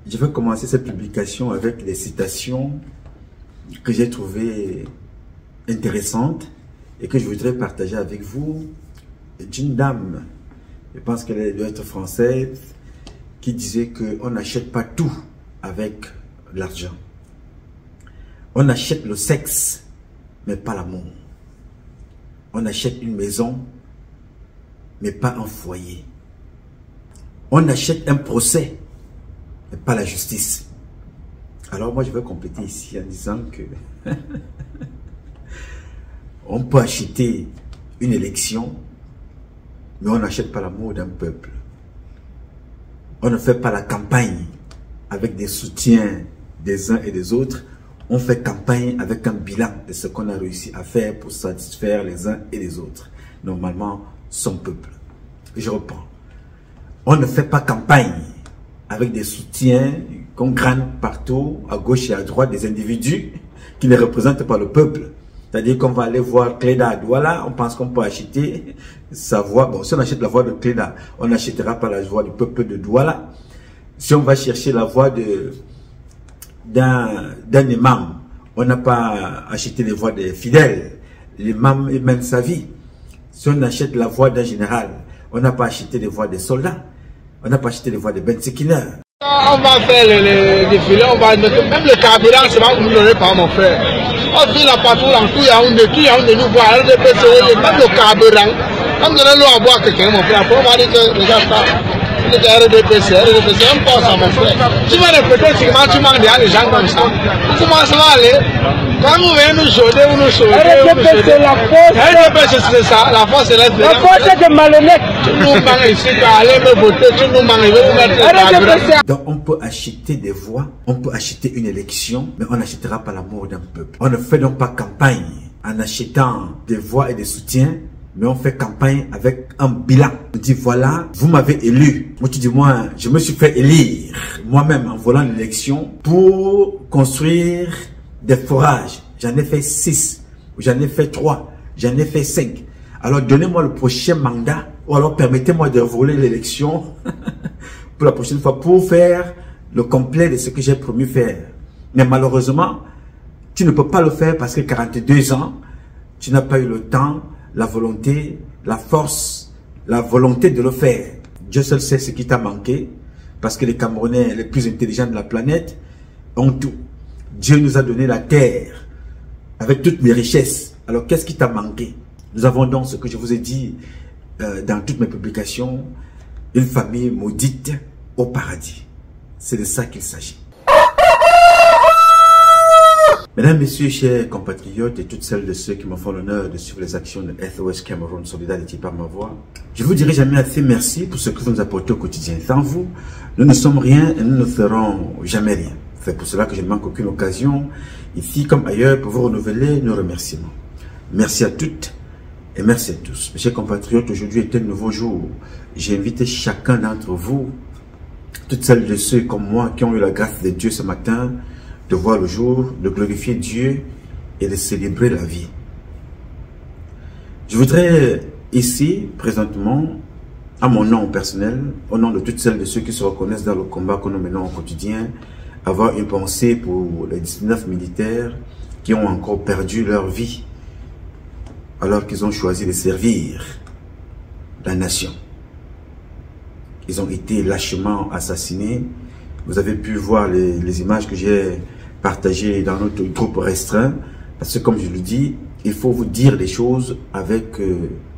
Je vais commencer cette publication avec des citations que j'ai trouvées intéressantes et que je voudrais partager avec vous d'une dame, je pense qu'elle doit être française, qui disait qu'on n'achète pas tout avec l'argent. On achète le sexe, mais pas l'amour. On achète une maison, mais pas un foyer. On achète un procès, mais pas la justice. Alors moi je vais compléter ici en disant que on peut acheter une élection, mais on n'achète pas l'amour d'un peuple. On ne fait pas la campagne avec des soutiens des uns et des autres. On fait campagne avec un bilan de ce qu'on a réussi à faire pour satisfaire les uns et les autres. Normalement, son peuple. Je reprends. On ne fait pas campagne avec des soutiens qu'on crâne partout, à gauche et à droite, des individus qui ne représentent pas le peuple. C'est-à-dire qu'on va aller voir Cléda à Douala, on pense qu'on peut acheter sa voix. Bon, si on achète la voix de Cléda, on n'achètera pas la voix du peuple de Douala. Si on va chercher la voix d'un imam, on n'a pas acheté les voix des fidèles. L'imam mène sa vie. Si on achète la voix d'un général, on n'a pas acheté les voix des soldats. On n'a pas acheté les voix des bensekiner. On va faire les défilés, on va mettre même le carburant, c'est pas vous ne l'aurez pas mon frère. On vit la patrouille en tout Yaoundé nous voit, même le carburant. Comme donner l'eau à boire quelqu'un, mon frère, pour voir que les gens le RDPC, on pense à mon frère. Tu vas répéter seulement, tu manques les gens comme ça. Tu commences à aller. Quand vous venez nous sauver, vous nous sauvez. RDPC, c'est la force. RDPC, c'est ça, la force est là. La force est de malhonnête. Tu nous manques ici, tu vas aller me voter, tu nous manques, je vais vous mettre le carburant. Donc on peut acheter des voix, on peut acheter une élection, mais on n'achètera pas l'amour d'un peuple. On ne fait donc pas campagne en achetant des voix et des soutiens, mais on fait campagne avec un bilan. On dit voilà, vous m'avez élu. Moi tu dis moi, je me suis fait élire moi-même en volant l'élection pour construire des forages. J'en ai fait 6, j'en ai fait 3, j'en ai fait 5. Alors donnez-moi le prochain mandat, ou alors permettez-moi de voler l'élection pour la prochaine fois, pour faire le complet de ce que j'ai promis faire. Mais malheureusement, tu ne peux pas le faire parce que 42 ans, tu n'as pas eu le temps, la volonté, la force, la volonté de le faire. Dieu seul sait ce qui t'a manqué, parce que les Camerounais les plus intelligents de la planète ont tout. Dieu nous a donné la terre avec toutes les richesses. Alors qu'est-ce qui t'a manqué? Nous avons donc ce que je vous ai dit dans toutes mes publications, une famille maudite au paradis. C'est de ça qu'il s'agit. Mesdames, Messieurs, chers compatriotes et toutes celles de ceux qui me font l'honneur de suivre les actions de SOS Cameroun Solidarité par ma voix, je vous dirai jamais assez merci pour ce que vous nous apportez au quotidien. Sans vous, nous ne sommes rien et nous ne ferons jamais rien. C'est pour cela que je ne manque aucune occasion, ici comme ailleurs, pour vous renouveler nos remerciements. Merci à toutes et merci à tous. Mes chers compatriotes, aujourd'hui est un nouveau jour. J'ai invité chacun d'entre vous, toutes celles de ceux comme moi qui ont eu la grâce de Dieu ce matin, de voir le jour, de glorifier Dieu et de célébrer la vie. Je voudrais ici, présentement, à mon nom personnel, au nom de toutes celles de ceux qui se reconnaissent dans le combat que nous menons au quotidien, avoir une pensée pour les 19 militaires qui ont encore perdu leur vie alors qu'ils ont choisi de servir la nation. Ils ont été lâchement assassinés. Vous avez pu voir les images que j'ai partagées dans notre groupe restreint. Parce que comme je le dis, il faut vous dire les choses avec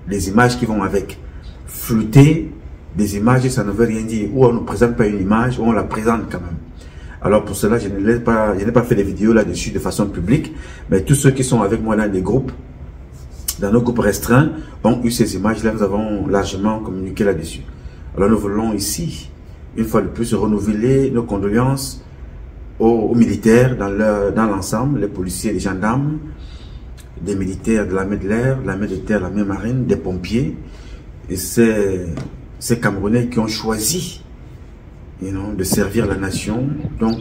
les images qui vont avec. Flouter des images, ça ne veut rien dire. Ou on ne présente pas une image, ou on la présente quand même. Alors pour cela, je n'ai pas fait des vidéos là-dessus de façon publique. Mais tous ceux qui sont avec moi dans des groupes, dans nos groupes restreints, ont eu ces images-là. Nous avons largement communiqué là-dessus. Alors nous voulons ici, une fois de plus, renouveler nos condoléances aux militaires dans l'ensemble, les policiers, les gendarmes, des militaires de l'armée de l'air, l'armée de terre, l'armée marine, des pompiers, et ces Camerounais qui ont choisi de servir la nation. Donc,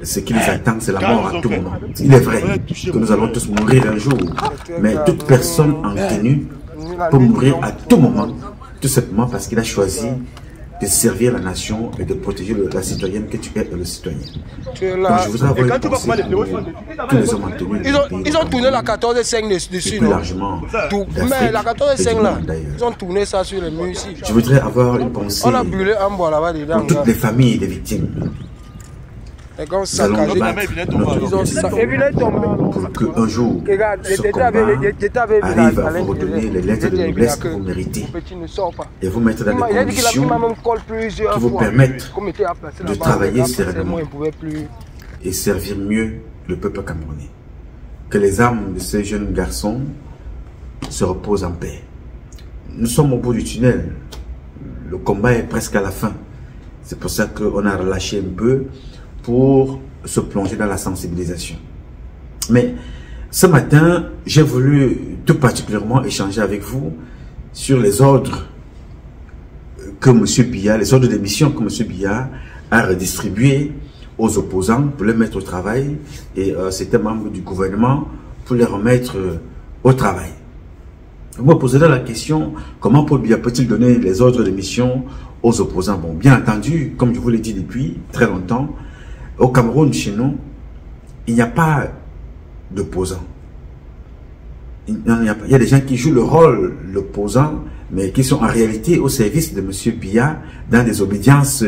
ce qui les attend, c'est la mort à tout moment. Il est vrai que nous allons tous mourir un jour, mais toute personne en tenue peut mourir à tout moment, tout simplement parce qu'il a choisi de servir la nation et de protéger la citoyenne que tu es et le citoyen. Tu es là. Donc, je voudrais avoir une pensée pour tous les hommes en tenue. Ils ont tourné la 14-5 dessus, plus largement, mais la 14-5 là, ils ont tourné ça sur les murs ici. Je voudrais avoir une pensée On a brûlé un bois là-bas dedans. pour toutes les familles des victimes. Et quand Nous allons saccagé, battre pour qu'un jour, ce combat arrive à vous redonner les lettres de noblesse que vous méritez et vous mettre dans des conditions qui vous permettent de travailler sereinement et servir mieux le peuple camerounais. Que les âmes de ces jeunes garçons se reposent en paix. Nous sommes au bout du tunnel. Le combat est presque à la fin. C'est pour ça qu'on a relâché un peu pour se plonger dans la sensibilisation. Mais ce matin, j'ai voulu tout particulièrement échanger avec vous sur les ordres que M. Biya, les ordres de mission que M. Biya a redistribués aux opposants pour les mettre au travail et c'était membres du gouvernement pour les remettre au travail. Vous me poserez la question, comment Paul Biya peut-il donner les ordres de mission aux opposants? Bon, bien entendu, comme je vous l'ai dit depuis très longtemps, au Cameroun, chez nous, il n'y a pas d'opposants. Il y a des gens qui jouent le rôle d'opposants, mais qui sont en réalité au service de M. Biya dans des obédiences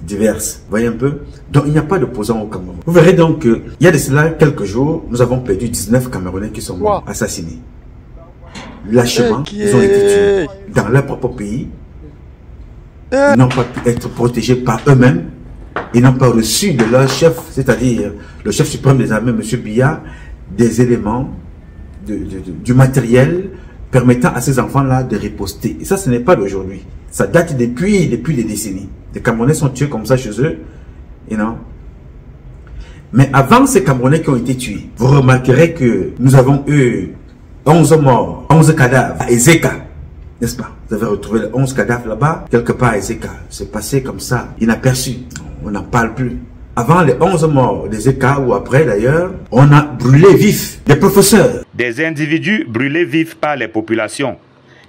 diverses. Vous voyez un peu? Donc, il n'y a pas d'opposants au Cameroun. Vous verrez donc qu'il y a de cela quelques jours, nous avons perdu 19 Camerounais qui sont morts, assassinés. Lâchement, ils ont été tués dans leur propre pays. Ils n'ont pas pu être protégés par eux-mêmes. Ils n'ont pas reçu de leur chef, c'est-à-dire le chef suprême des armées, M. Biya, des éléments, du matériel permettant à ces enfants-là de riposter. Et ça, ce n'est pas d'aujourd'hui. Ça date depuis des décennies. Les Camerounais sont tués comme ça chez eux. You know? Mais avant ces Camerounais qui ont été tués, vous remarquerez que nous avons eu 11 morts, 11 cadavres à Ezeka. N'est-ce pas? Vous avez retrouvé les 11 cadavres là-bas, quelque part à Ezeka. C'est passé comme ça, inaperçu. On n'en parle plus. Avant les 11 morts des ECA ou après d'ailleurs, on a brûlé vifs des professeurs. Des individus brûlés vifs par les populations.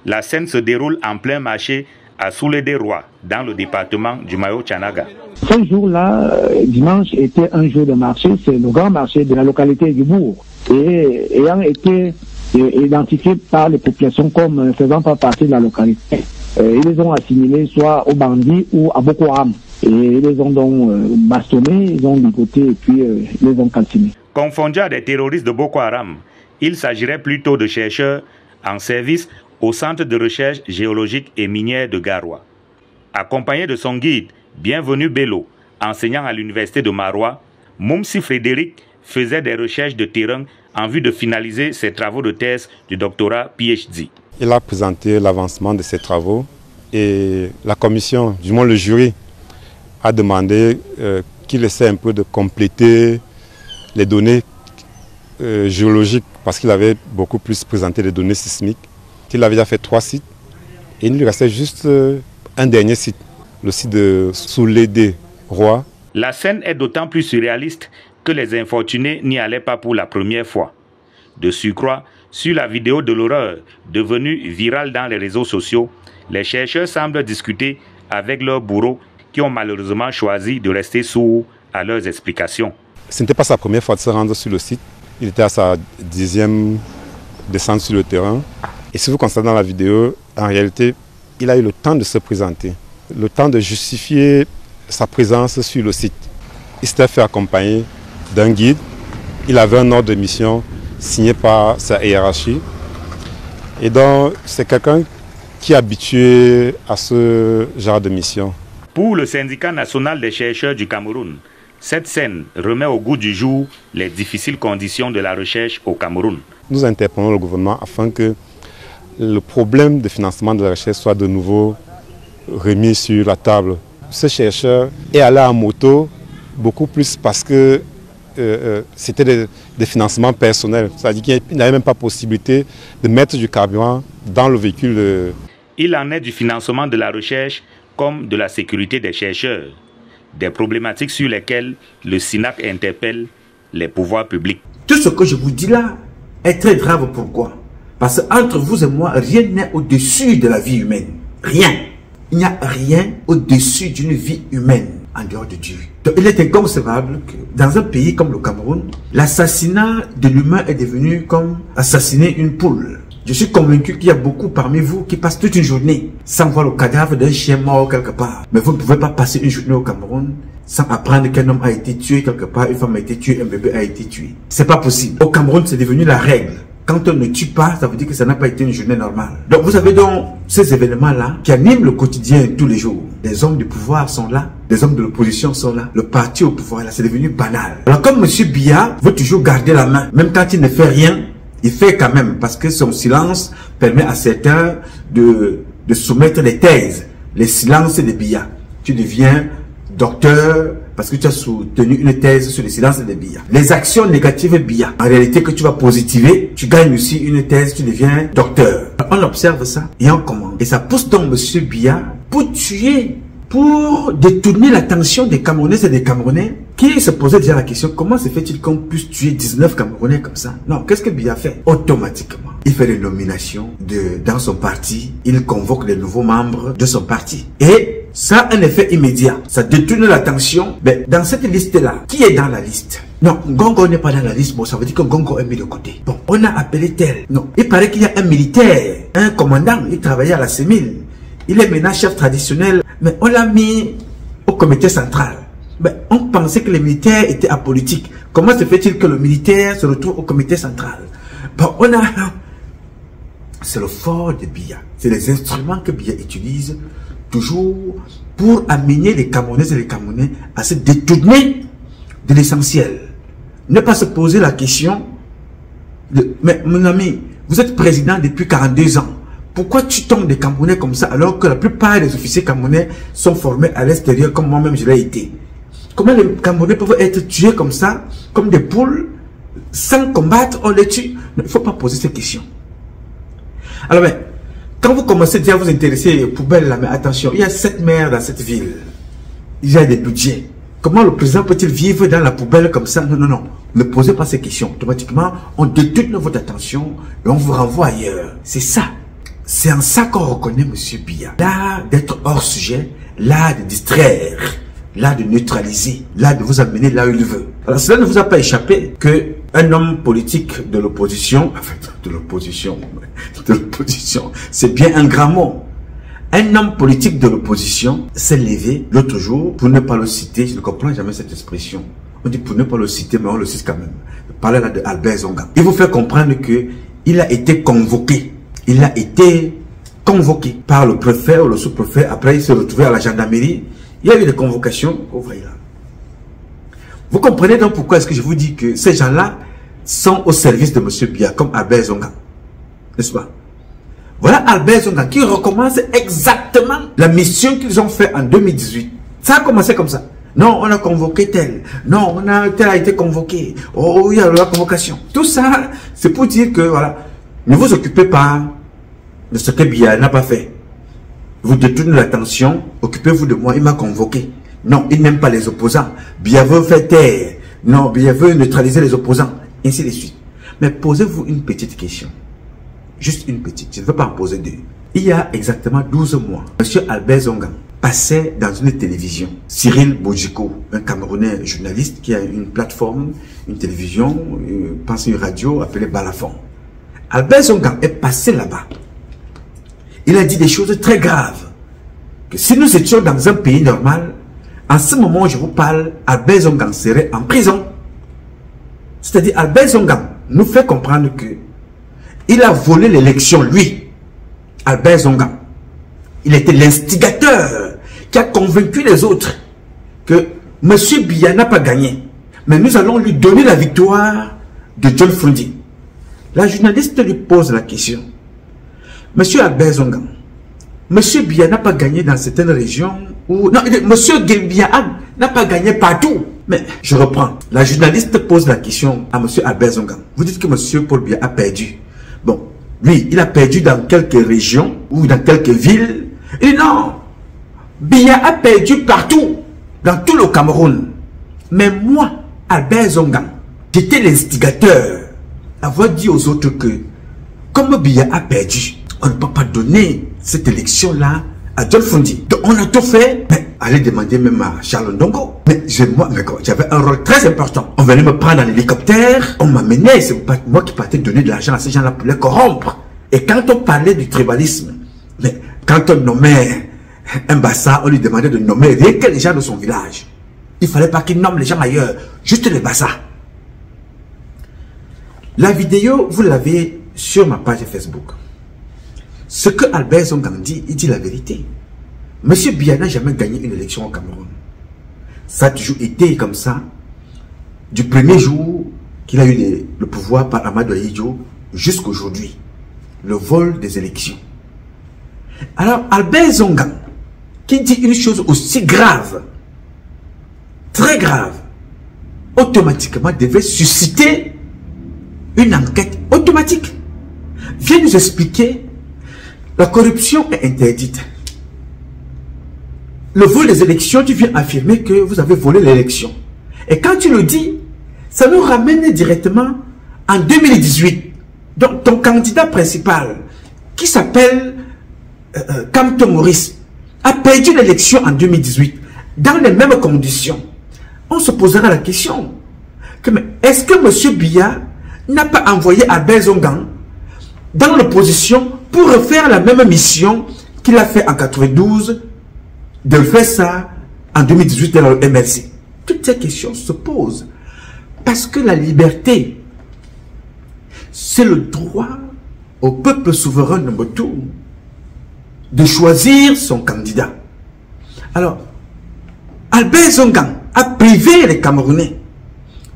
La scène se déroule en plein marché à Soulé-des-Rois, dans le département du Mayo-Tchanaga. Ce jour-là, dimanche, était un jour de marché. C'est le grand marché de la localité du bourg. Et ayant été identifiés par les populations comme ne faisant pas partie de la localité, ils les ont assimilés soit aux bandits ou à Boko Haram. Et ils les ont donc bastonnés, ils ont ligoté et puis ils les ont calcinés. Confondus à des terroristes de Boko Haram, il s'agirait plutôt de chercheurs en service au Centre de recherche géologique et minière de Garoua. Accompagné de son guide, Bienvenu Bello, enseignant à l'université de Maroua, Moumsi Frédéric faisait des recherches de terrain en vue de finaliser ses travaux de thèse du doctorat PhD. Il a présenté l'avancement de ses travaux et la commission, du moins le jury, a demandé qu'il essaie un peu de compléter les données géologiques parce qu'il avait beaucoup plus présenté les données sismiques. Il avait déjà fait 3 sites et il lui restait juste un dernier site, le site de Soulé-des-Rois. La scène est d'autant plus surréaliste que les infortunés n'y allaient pas pour la première fois. De surcroît, sur la vidéo de l'horreur devenue virale dans les réseaux sociaux, les chercheurs semblent discuter avec leurs bourreaux qui ont malheureusement choisi de rester sourds à leurs explications. Ce n'était pas sa première fois de se rendre sur le site. Il était à sa 10e descente sur le terrain. Et si vous constatez dans la vidéo, en réalité, il a eu le temps de se présenter, le temps de justifier sa présence sur le site. Il s'était fait accompagner d'un guide. Il avait un ordre de mission signé par sa hiérarchie. Et donc, c'est quelqu'un qui est habitué à ce genre de mission. Pour le syndicat national des chercheurs du Cameroun, cette scène remet au goût du jour les difficiles conditions de la recherche au Cameroun. Nous interpellons le gouvernement afin que le problème de financement de la recherche soit de nouveau remis sur la table. Ce chercheur est allé en moto beaucoup plus parce que c'était des financements personnels. C'est-à-dire qu'il n'avait même pas possibilité de mettre du carburant dans le véhicule. Il en est du financement de la recherche comme de la sécurité des chercheurs, des problématiques sur lesquelles le SINAC interpelle les pouvoirs publics. Tout ce que je vous dis là est très grave. Pourquoi? Parce qu'entre vous et moi, rien n'est au-dessus de la vie humaine. Rien. Il n'y a rien au-dessus d'une vie humaine en dehors de Dieu. Donc, il est inconcevable que dans un pays comme le Cameroun, l'assassinat de l'humain est devenu comme assassiner une poule. Je suis convaincu qu'il y a beaucoup parmi vous qui passent toute une journée sans voir le cadavre d'un chien mort quelque part. Mais vous ne pouvez pas passer une journée au Cameroun sans apprendre qu'un homme a été tué quelque part, une femme a été tuée, un bébé a été tué. C'est pas possible. Au Cameroun, c'est devenu la règle. Quand on ne tue pas, ça veut dire que ça n'a pas été une journée normale. Donc vous avez donc ces événements-là qui animent le quotidien tous les jours. Les hommes du pouvoir sont là, les hommes de l'opposition sont là, le parti au pouvoir là, c'est devenu banal. Alors comme M. Biya veut toujours garder la main, même quand il ne fait rien, il fait quand même, parce que son silence permet à certains de soumettre les thèses. Les silences de Biya. Tu deviens docteur parce que tu as soutenu une thèse sur le silence de Biya. Les actions négatives Biya, en réalité que tu vas positiver, tu gagnes aussi une thèse, tu deviens docteur. On observe ça et on commande. Et ça pousse donc M. Biya pour tuer, pour détourner l'attention des Camerounaises et des Camerounais qui se posaient déjà la question, comment se fait-il qu'on puisse tuer 19 Camerounais comme ça? Non, qu'est-ce que Biya fait? Automatiquement, il fait des nominations dans son parti, il convoque les nouveaux membres de son parti. Et ça a un effet immédiat, ça détourne l'attention. Mais dans cette liste-là, qui est dans la liste? Non, Ngongo n'est pas dans la liste, bon, ça veut dire que Ngongo est mis de côté. Bon, on a appelé tel. Non, il paraît qu'il y a un militaire, un commandant, il travaillait à la CEMIL. Il est maintenant chef traditionnel, mais on l'a mis au comité central. Mais on pensait que les militaires étaient apolitiques. Comment se fait-il que le militaire se retrouve au comité central? Bon, on a... C'est le fort de Biya. C'est les instruments que Biya utilise toujours pour amener les Camerounaises et les Camerounais à se détourner de l'essentiel. Ne pas se poser la question de, mais mon ami, vous êtes président depuis 42 ans. Pourquoi tu tombes des Camerounais comme ça alors que la plupart des officiers camerounais sont formés à l'extérieur comme moi-même je l'ai été? Comment les Camerounais peuvent être tués comme ça, comme des poules, sans combattre, on les tue? Il ne faut pas poser ces questions. Alors, mais, quand vous commencez déjà à vous intéresser aux poubelles, là, mais attention, il y a 7 maires dans cette ville. Il y a des budgets. Comment le président peut-il vivre dans la poubelle comme ça? Non, non, non. Ne posez pas ces questions. Automatiquement, on détourne votre attention et on vous renvoie ailleurs. C'est ça. C'est en ça qu'on reconnaît M. Biya. Là, d'être hors sujet, là, de distraire, là, de neutraliser, là, de vous amener là où il veut. Alors, cela ne vous a pas échappé que un homme politique de l'opposition, enfin, de l'opposition, c'est bien un grand mot. Un homme politique de l'opposition s'est levé l'autre jour, pour ne pas le citer, je ne comprends jamais cette expression. On dit pour ne pas le citer, mais on le cite quand même. Je parlais là de Albert Zonga. Il vous fait comprendre que il a été convoqué. Il a été convoqué par le préfet ou le sous-préfet. Après, il s'est retrouvé à la gendarmerie. Il y a eu des convocations. Vous voyez là. Vous comprenez donc pourquoi est-ce que je vous dis que ces gens-là sont au service de M. Biya, comme Albert Zonga. N'est-ce pas? Voilà Albert Zonga qui recommence exactement la mission qu'ils ont fait en 2018. Ça a commencé comme ça. Non, on a convoqué tel. Non, tel a été convoqué. Oh, il y a la convocation. Tout ça, c'est pour dire que, voilà, ne vous occupez pas de ce que Biya n'a pas fait. Vous détournez l'attention, occupez-vous de moi, il m'a convoqué. Non, il n'aime pas les opposants. Biya veut faire taire. Non, Biya veut neutraliser les opposants. Ainsi de suite. Mais posez-vous une petite question. Juste une petite. Je ne veux pas en poser deux. Il y a exactement 12 mois, M. Albert Zonga passait dans une télévision. Cyril Bojiko, un Camerounais journaliste qui a une plateforme, une télévision, pense une radio appelée Balafon. Albert Zonga est passé là-bas. Il a dit des choses très graves. Que si nous étions dans un pays normal, en ce moment où je vous parle, Albert Zonga serait en prison. C'est-à-dire, Albert Zonga nous fait comprendre que il a volé l'élection, lui, Albert Zonga. Il était l'instigateur qui a convaincu les autres que M. Biya n'a pas gagné. Mais nous allons lui donner la victoire de John Frundi. La journaliste lui pose la question. M. Albert Zonga, M. Biya n'a pas gagné dans certaines régions où... Non, M. Biya n'a pas gagné partout. Mais je reprends. La journaliste pose la question à M. Albert Zonga. Vous dites que M. Paul Biya a perdu. Bon, lui, il a perdu dans quelques régions ou dans quelques villes. Il dit non, Biya a perdu partout, dans tout le Cameroun. Mais moi, Albert Zonga, j'étais l'instigateur. Avoir dit aux autres que, comme Biya a perdu, on ne peut pas donner cette élection-là à John Fundi. Donc on a tout fait, mais allez demander même à Charles Ndongo. Mais j'avais un rôle très important. On venait me prendre en hélicoptère, on m'amenait, c'est pas moi qui partais donner de l'argent à ces gens-là pour les corrompre. Et quand on parlait du tribalisme, mais quand on nommait un Bassa, on lui demandait de nommer rien que les gens de son village. Il ne fallait pas qu'il nomme les gens ailleurs, juste les Bassa. La vidéo, vous l'avez sur ma page Facebook. Ce que Albert Zongang dit, il dit la vérité. Monsieur Biya n'a jamais gagné une élection au Cameroun. Ça a toujours été comme ça. Du premier jour qu'il a eu le pouvoir par Amadou Ahidjo jusqu'à aujourd'hui. Le vol des élections. Alors, Albert Zongang, qui dit une chose aussi grave, très grave, automatiquement devait susciter une enquête automatique. Viens nous expliquer, la corruption est interdite. Le vol des élections, tu viens affirmer que vous avez volé l'élection. Et quand tu le dis, ça nous ramène directement en 2018. Donc ton candidat principal, qui s'appelle Kamto Maurice, a perdu l'élection en 2018 dans les mêmes conditions. On se posera la question, est-ce que M. Biya n'a pas envoyé Albert Zongang dans l'opposition pour refaire la même mission qu'il a fait en 92, de faire ça en 2018 dans le MLC? Toutes ces questions se posent parce que la liberté, c'est le droit au peuple souverain de Mobutu de choisir son candidat. Alors, Albert Zongang a privé les Camerounais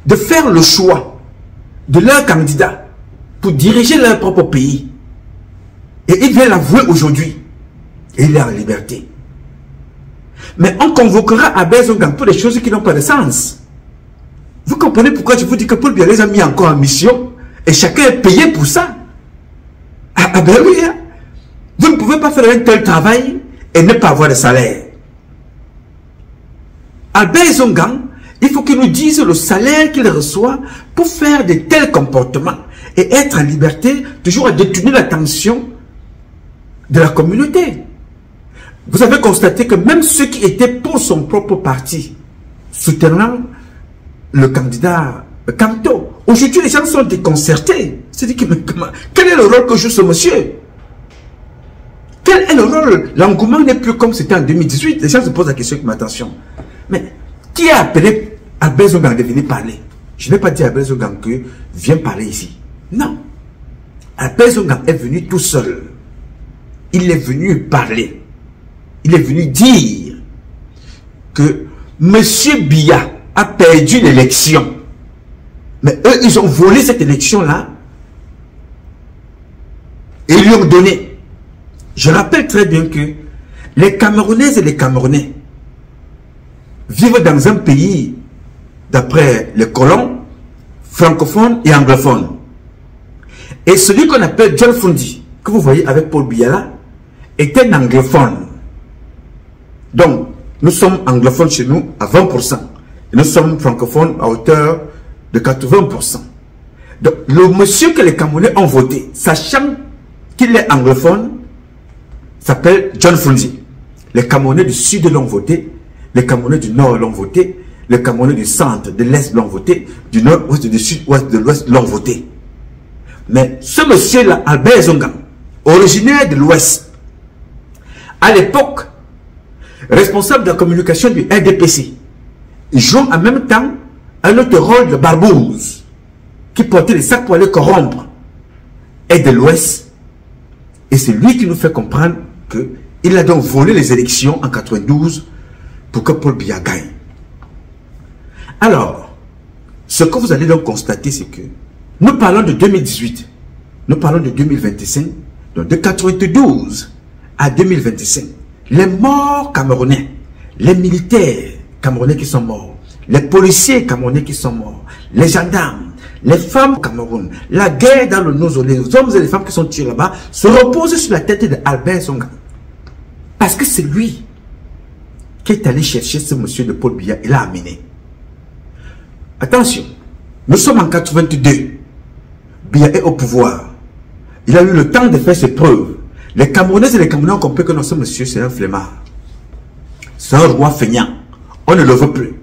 de faire le choix de leur candidat pour diriger leur propre pays. Et il vient l'avouer aujourd'hui. Et il est en liberté. Mais on convoquera Albert Zongang pour des choses qui n'ont pas de sens. Vous comprenez pourquoi je vous dis que Paul Biya les a mis encore en mission et chacun est payé pour ça? Ah ben oui, hein? Vous ne pouvez pas faire un tel travail et ne pas avoir de salaire. Albert Zongang, il faut qu'il nous dise le salaire qu'il reçoit pour faire de tels comportements et être en liberté, toujours à détourner l'attention de la communauté. Vous avez constaté que même ceux qui étaient pour son propre parti, soutenant le candidat Kamto, aujourd'hui les gens sont déconcertés. C'est-à-dire, quel est le rôle que joue ce monsieur? Quel est le rôle? L'engouement n'est plus comme c'était en 2018. Les gens se posent la question, mais attention. Mais qui a appelé Albert Zongang de venir parler? Je n'ai pas dit à Albert Zongang que viens parler ici. Non. Albert Zongang est venu tout seul. Il est venu parler. Il est venu dire que M. Biya a perdu l'élection. Mais eux, ils ont volé cette élection-là et ils lui ont donné. Je rappelle très bien que les Camerounaises et les Camerounais vivent dans un pays, d'après les colons, francophones et anglophones. Et celui qu'on appelle John Fundi, que vous voyez avec Paul Biya là, est un anglophone. Donc, nous sommes anglophones chez nous à 20%. Et nous sommes francophones à hauteur de 80%. Donc, le monsieur que les Camerounais ont voté, sachant qu'il est anglophone, s'appelle John Fundi. Les Camerounais du sud l'ont voté, les Camerounais du nord l'ont voté, les Camerounais du centre, de l'est l'ont voté, du nord-ouest, du sud-ouest, de l'ouest l'ont voté. Mais ce monsieur-là, Albert Zongang, originaire de l'ouest, à l'époque, responsable de la communication du RDPC, joue en même temps un autre rôle de barbouze, qui portait les sacs pour aller corrompre, est de l'ouest, et c'est lui qui nous fait comprendre qu'il a donc volé les élections en 92 pour que Paul Biya gagne. Alors, ce que vous allez donc constater, c'est que nous parlons de 2018, nous parlons de 2025, donc de 92 à 2025. Les morts camerounais, les militaires camerounais qui sont morts, les policiers camerounais qui sont morts, les gendarmes, les femmes au Cameroun, la guerre dans le Nozolé, les hommes et les femmes qui sont tués là-bas, se reposent sur la tête d'Albert Zongang. Parce que c'est lui qui est allé chercher ce monsieur de Paul Biya et l'a amené. Attention, nous sommes en 82. Biya est au pouvoir. Il a eu le temps de faire ses preuves. Les Camerounais et les Camerounais ont compris que non, ce monsieur, c'est un flemmard. C'est un roi feignant. On ne le veut plus.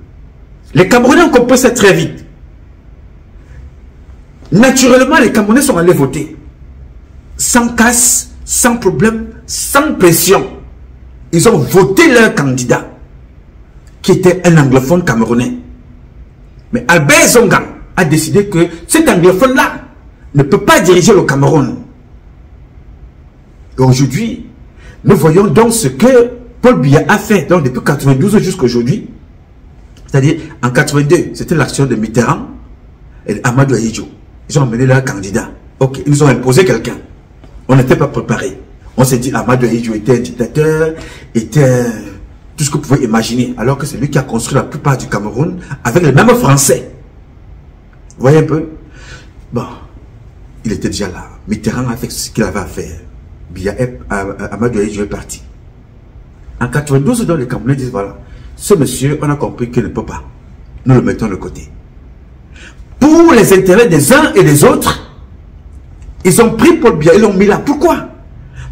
Les Camerounais ont compris ça très vite. Naturellement, les Camerounais sont allés voter. Sans casse, sans problème, sans pression. Ils ont voté leur candidat, qui était un anglophone camerounais. Mais Albert Zongan a décidé que cet anglophone-là ne peut pas diriger le Cameroun. Et aujourd'hui, nous voyons donc ce que Paul Biya a fait donc depuis 92 jusqu'à aujourd'hui. C'est-à-dire, en 82, c'était l'action de Mitterrand et Amadou Ahidjo. Ils ont amené leur candidat. Ok, ils nous ont imposé quelqu'un. On n'était pas préparé. On s'est dit, Amadou Ahidjo était un dictateur, était tout ce que vous pouvez imaginer. Alors que c'est lui qui a construit la plupart du Cameroun avec les mêmes Français. Vous voyez un peu? Bon, il était déjà là. Mitterrand a fait ce qu'il avait à faire. Amadou Ahidjo est parti. En 92, donc les Camerounais disent, voilà, ce monsieur, on a compris qu'il ne peut pas. Nous le mettons de côté. Pour les intérêts des uns et des autres, ils ont pris Paul Biya, ils l'ont mis là. Pourquoi?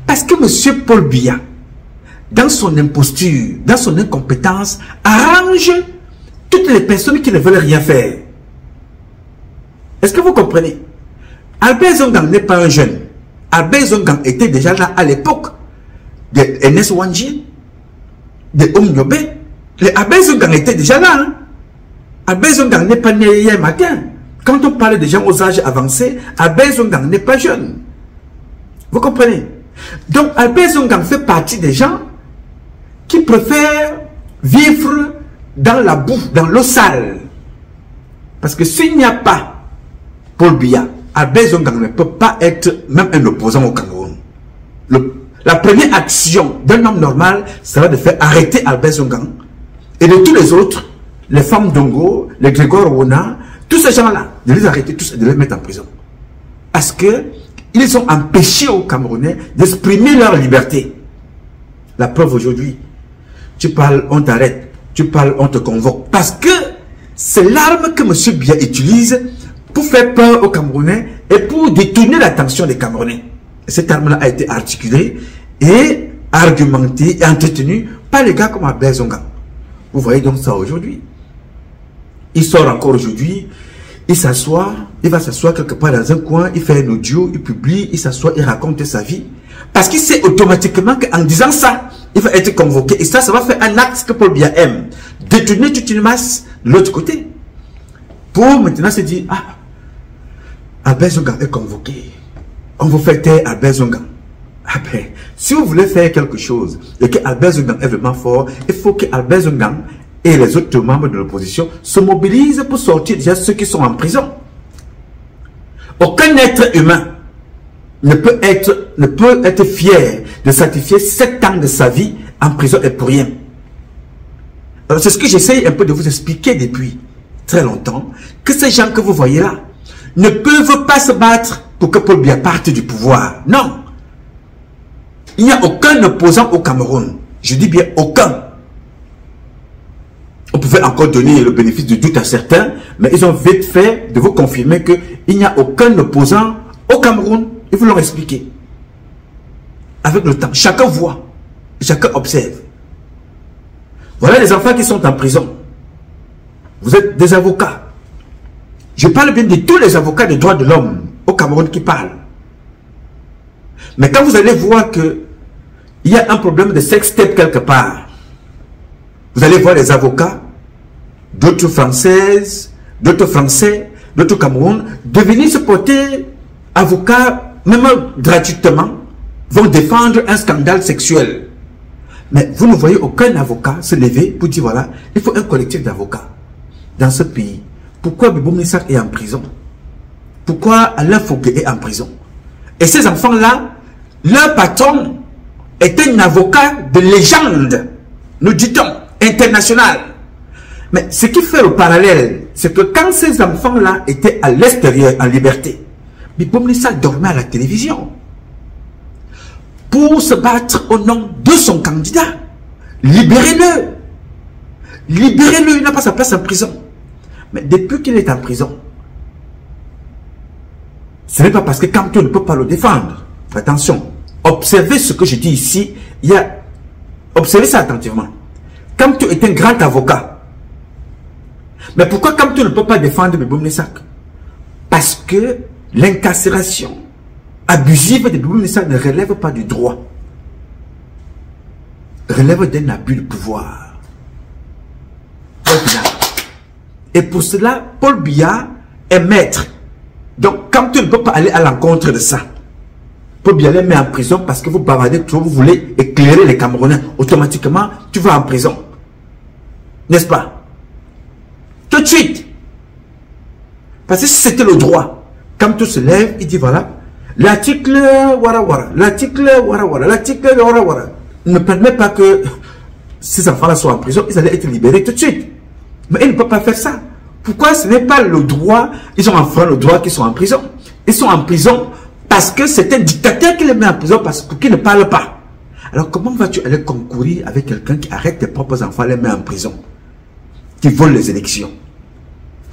Parce que monsieur Paul Biya, dans son imposture, dans son incompétence, arrange toutes les personnes qui ne veulent rien faire. Est-ce que vous comprenez? Albert Zongan n'est pas un jeune. Albert Zongan était déjà là à l'époque de Ernest Wanji, de Omnyobe. Albert Zongan était déjà là. Hein? Albert Zongan n'est pas né hier matin. Quand on parle de gens aux âges avancés, Albert Zongan n'est pas jeune. Vous comprenez? Donc Albert Zongan fait partie des gens qui préfèrent vivre dans la boue, dans l'eau sale. Parce que s'il n'y a pas Paul Biya, Albert Zongan ne peut pas être même un opposant au Cameroun. La première action d'un homme normal sera de faire arrêter Albert Zongan et de tous les autres, les femmes d'Ongo, les Grégoire Wona, tous ces gens-là, de les arrêter tous et de les mettre en prison. Parce que ils ont empêché aux Camerounais d'exprimer leur liberté. La preuve aujourd'hui, tu parles, on t'arrête, tu parles, on te convoque. Parce que c'est l'arme que M. Biya utilise pour faire peur aux Camerounais et pour détourner l'attention des Camerounais. Cette arme-là a été articulée et argumentée et entretenue par les gars comme Albert Zongan. Vous voyez donc ça aujourd'hui. Il sort encore aujourd'hui, il s'assoit, il va s'asseoir quelque part dans un coin, il fait un audio, il publie, il s'assoit, il raconte sa vie. Parce qu'il sait automatiquement qu'en disant ça, il va être convoqué. Et ça va faire un acte que Paul Biya aime. Détourner toute une masse de l'autre côté. Pour maintenant se dire, ah, Albert Zongan est convoqué. On vous fait taire Albert Zongan. Ah ben, si vous voulez faire quelque chose et que Albert Zongan est vraiment fort, il faut que Albert Zongan et les autres membres de l'opposition se mobilisent pour sortir déjà ceux qui sont en prison. Aucun être humain ne peut être fier de sacrifier 7 ans de sa vie en prison et pour rien. Alors c'est ce que j'essaye un peu de vous expliquer depuis très longtemps, que ces gens que vous voyez là ne peuvent pas se battre pour que Paul Biya parte du pouvoir. Non. Il n'y a aucun opposant au Cameroun. Je dis bien aucun. On pouvait encore donner le bénéfice du doute à certains, mais ils ont vite fait de vous confirmer qu'il n'y a aucun opposant au Cameroun. Ils vous l'ont expliqué. Avec le temps, chacun voit, chacun observe. Voilà les enfants qui sont en prison. Vous êtes des avocats. Je parle bien de tous les avocats des droits de l'homme au Cameroun qui parlent. Mais quand vous allez voir qu'il y a un problème de sextape quelque part, vous allez voir les avocats d'autres Françaises, d'autres Français, d'autres Cameroun devenir se porter avocats, même gratuitement, vont défendre un scandale sexuel. Mais vous ne voyez aucun avocat se lever pour dire voilà, il faut un collectif d'avocats dans ce pays. Pourquoi Bibo Missak est en prison? Pourquoi Alain Fougué est en prison? Et ces enfants-là, leur patron est un avocat de légende, nous dit-on, international. Mais ce qui fait le parallèle, c'est que quand ces enfants-là étaient à l'extérieur, en liberté, Bibo Missak dormait à la télévision pour se battre au nom de son candidat. Libérez-le. Libérez-le, il n'a pas sa place en prison. Mais depuis qu'il est en prison, ce n'est pas parce que Camto ne peut pas le défendre. Attention, observez ce que je dis ici. Observez ça attentivement. Kamto est un grand avocat. Mais pourquoi Kamto ne peut pas défendre Beboum Nessak? Parce que l'incarcération abusive de Beboum Nessak ne relève pas du droit. Relève d'un abus de pouvoir. Et pour cela, Paul Biya est maître. Donc, Kamto ne peut pas aller à l'encontre de ça. Paul Biya les met en prison parce que vous bavardez trop, vous voulez éclairer les Camerounais. Automatiquement, tu vas en prison. N'est-ce pas? Tout de suite. Parce que si c'était le droit, Kamto se lève, il dit voilà, l'article Wara Wara, l'article Wara Wara, l'article Wara Wara ne permet pas que ces enfants-là soient en prison, ils allaient être libérés tout de suite. Mais ils ne peuvent pas faire ça. Pourquoi ce n'est pas le droit? Ils ont enfreint le droit qu'ils sont en prison. Ils sont en prison parce que c'est un dictateur qui les met en prison parce qu'il ne parle pas. Alors comment vas-tu aller concourir avec quelqu'un qui arrête tes propres enfants, les met en prison, qui vole les élections?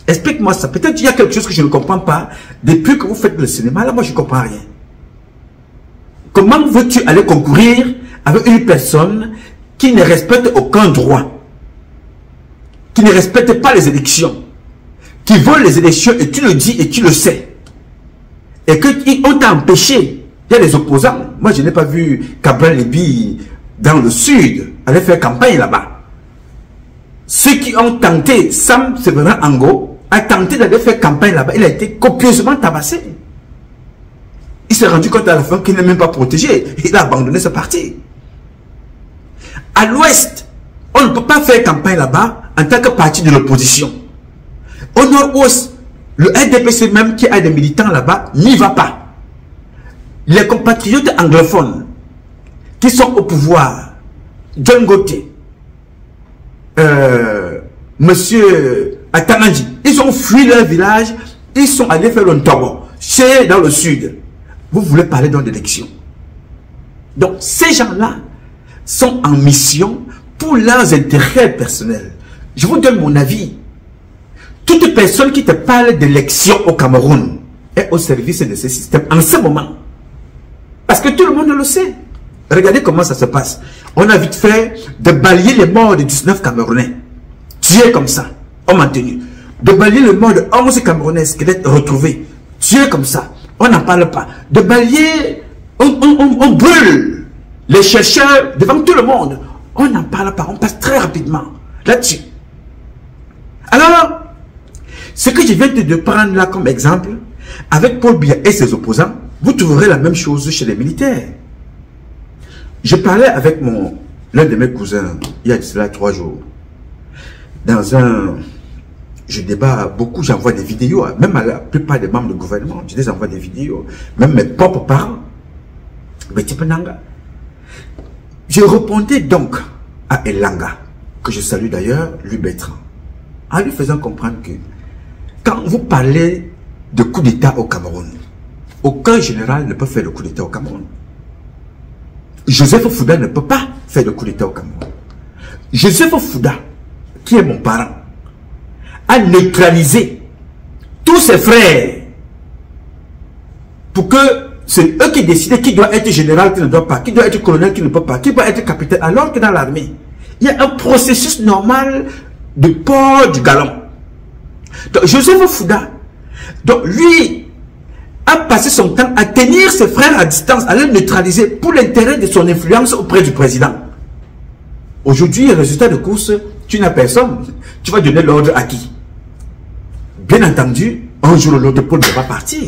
Explique-moi ça. Peut-être qu'il y a quelque chose que je ne comprends pas. Depuis que vous faites le cinéma, là, moi je ne comprends rien. Comment veux-tu aller concourir avec une personne qui ne respecte aucun droit, qui ne respecte pas les élections, qui vole les élections et tu le dis et tu le sais, et qu'on t'a empêché? Il y a des opposants. Moi, je n'ai pas vu Cabral Libi dans le sud aller faire campagne là-bas. Ceux qui ont tenté, Sam Séverin Ango a tenté d'aller faire campagne là-bas. Il a été copieusement tabassé. Il s'est rendu compte à la fin qu'il n'est même pas protégé. Il a abandonné ce parti. À l'ouest, on ne peut pas faire campagne là-bas en tant que parti de l'opposition. Au nord-ouest, le RDPC même qui a des militants là-bas n'y va pas. Les compatriotes anglophones qui sont au pouvoir, John Gauthier, Monsieur Atananji, ils ont fui leur village, ils sont allés faire le Togo, chez dans le sud. Vous voulez parler dans l'élection. Donc ces gens-là sont en mission pour leurs intérêts personnels. Je vous donne mon avis. Toute personne qui te parle d'élection au Cameroun est au service de ce système en ce moment. Parce que tout le monde le sait. Regardez comment ça se passe. On a vite fait de balayer les morts de 19 Camerounais. Tués comme ça, hommes en tenue. De balayer le mort de 11 Camerounais squelettes retrouvés. Tués comme ça, on n'en parle pas. De balayer, on brûle les chercheurs devant tout le monde. On n'en parle pas, on passe très rapidement là-dessus. Alors, ce que je viens de prendre là comme exemple, avec Paul Biya et ses opposants, vous trouverez la même chose chez les militaires. Je parlais avec l'un de mes cousins, il y a cela 3 jours. Je débat beaucoup, j'envoie des vidéos, même à la plupart des membres du gouvernement, je les envoie des vidéos, même mes propres parents. Je répondais donc à Elanga, que je salue d'ailleurs, lui Bertrand, en lui faisant comprendre que quand vous parlez de coup d'État au Cameroun, aucun général ne peut faire le coup d'État au Cameroun. Joseph Fouda ne peut pas faire le coup d'État au Cameroun. Joseph Fouda, qui est mon parent, a neutralisé tous ses frères pour que c'est eux qui décident qui doit être général, qui ne doit pas, qui doit être colonel, qui ne peut pas, qui doit être capitaine, alors que dans l'armée, il y a un processus normal de port du galon. Donc Joseph Fouda, donc lui, a passé son temps à tenir ses frères à distance, à les neutraliser pour l'intérêt de son influence auprès du président. Aujourd'hui, résultat de course, tu n'as personne. Tu vas donner l'ordre à qui? Bien entendu, un jour ou l'autre, Paul Biya va partir.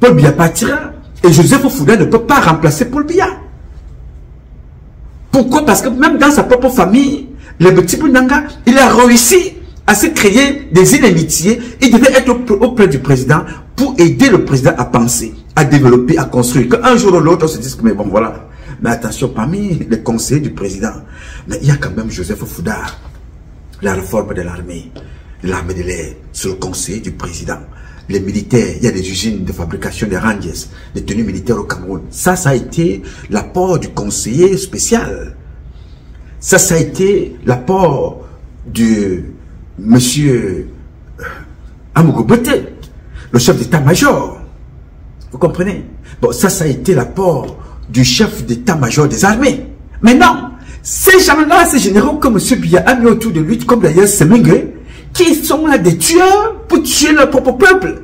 Paul Biya partira. Et Joseph Fouda ne peut pas remplacer Paul Biya. Pourquoi? Parce que même dans sa propre famille, le petit Bounanga, il a réussi à se créer des inimitiés. Il devait être auprès du président pour aider le président à penser, à développer, à construire. Qu'un jour ou l'autre, on se dise que, mais bon, voilà. Mais attention, parmi les conseillers du président, mais il y a quand même Joseph Fouda, la réforme de l'armée de l'air, sur le conseil du président. Les militaires, il y a des usines de fabrication des Rangers, des tenues militaires au Cameroun. Ça a été l'apport du conseiller spécial. Ça a été l'apport de monsieur Amougou Bote, le chef d'état-major. Vous comprenez? Bon, ça a été l'apport du chef d'état-major des armées. Maintenant, ces gens-là, ces généraux comme M. Biya a mis autour de lui, comme d'ailleurs Semengue, qui sont là des tueurs pour tuer leur propre peuple.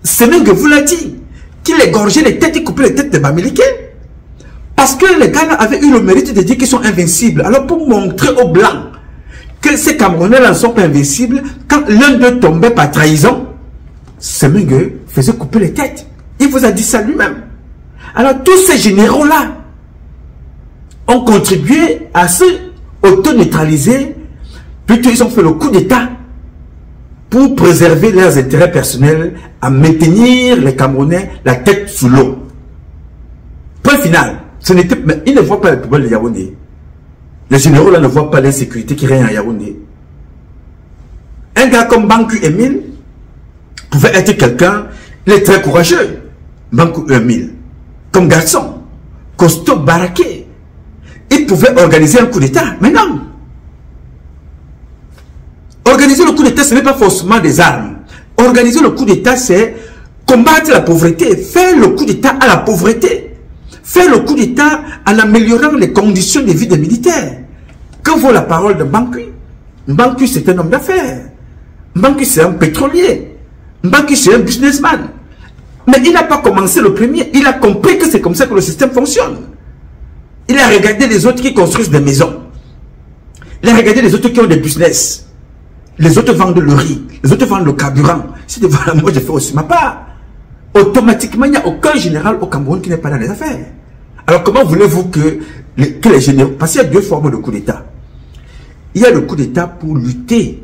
Semengue vous l'a dit, qu'il égorgeait les têtes et coupait les têtes des Bamileke. Parce que les gars avaient eu le mérite de dire qu'ils sont invincibles. Alors pour montrer aux Blancs que ces Camerounais-là ne sont pas invincibles, quand l'un d'eux tombait par trahison, Semengue faisait couper les têtes. Il vous a dit ça lui-même. Alors tous ces généraux-là ont contribué à se auto-neutraliser. Plutôt ils ont fait le coup d'État pour préserver leurs intérêts personnels, à maintenir les Camerounais la tête sous l'eau. Point final. Ils ne voient pas le problème de Yaoundé. Les généraux là ne voient pas l'insécurité qui règne à Yaoundé. Un gars comme Banku Emile pouvait être quelqu'un, il est très courageux. Banku Emile, comme garçon, costaud, baraqué. Il pouvait organiser un coup d'État. Mais non. Organiser le coup d'État, ce n'est pas forcément des armes. Organiser le coup d'État, c'est combattre la pauvreté. Faire le coup d'État à la pauvreté. Faire le coup d'État en améliorant les conditions de vie des militaires. Que vaut la parole de Banku? Banku, c'est un homme d'affaires. Banku, c'est un pétrolier. Banku, c'est un businessman. Mais il n'a pas commencé le premier. Il a compris que c'est comme ça que le système fonctionne. Il a regardé les autres qui construisent des maisons. Il a regardé les autres qui ont des business. Les autres vendent le riz. Les autres vendent le carburant. Si de voilà, moi, je fais aussi ma part. Automatiquement, il n'y a aucun général au Cameroun qui n'est pas dans les affaires. Alors, comment voulez-vous que les généraux... Parce qu'il y a deux formes de coup d'État. Il y a le coup d'État pour lutter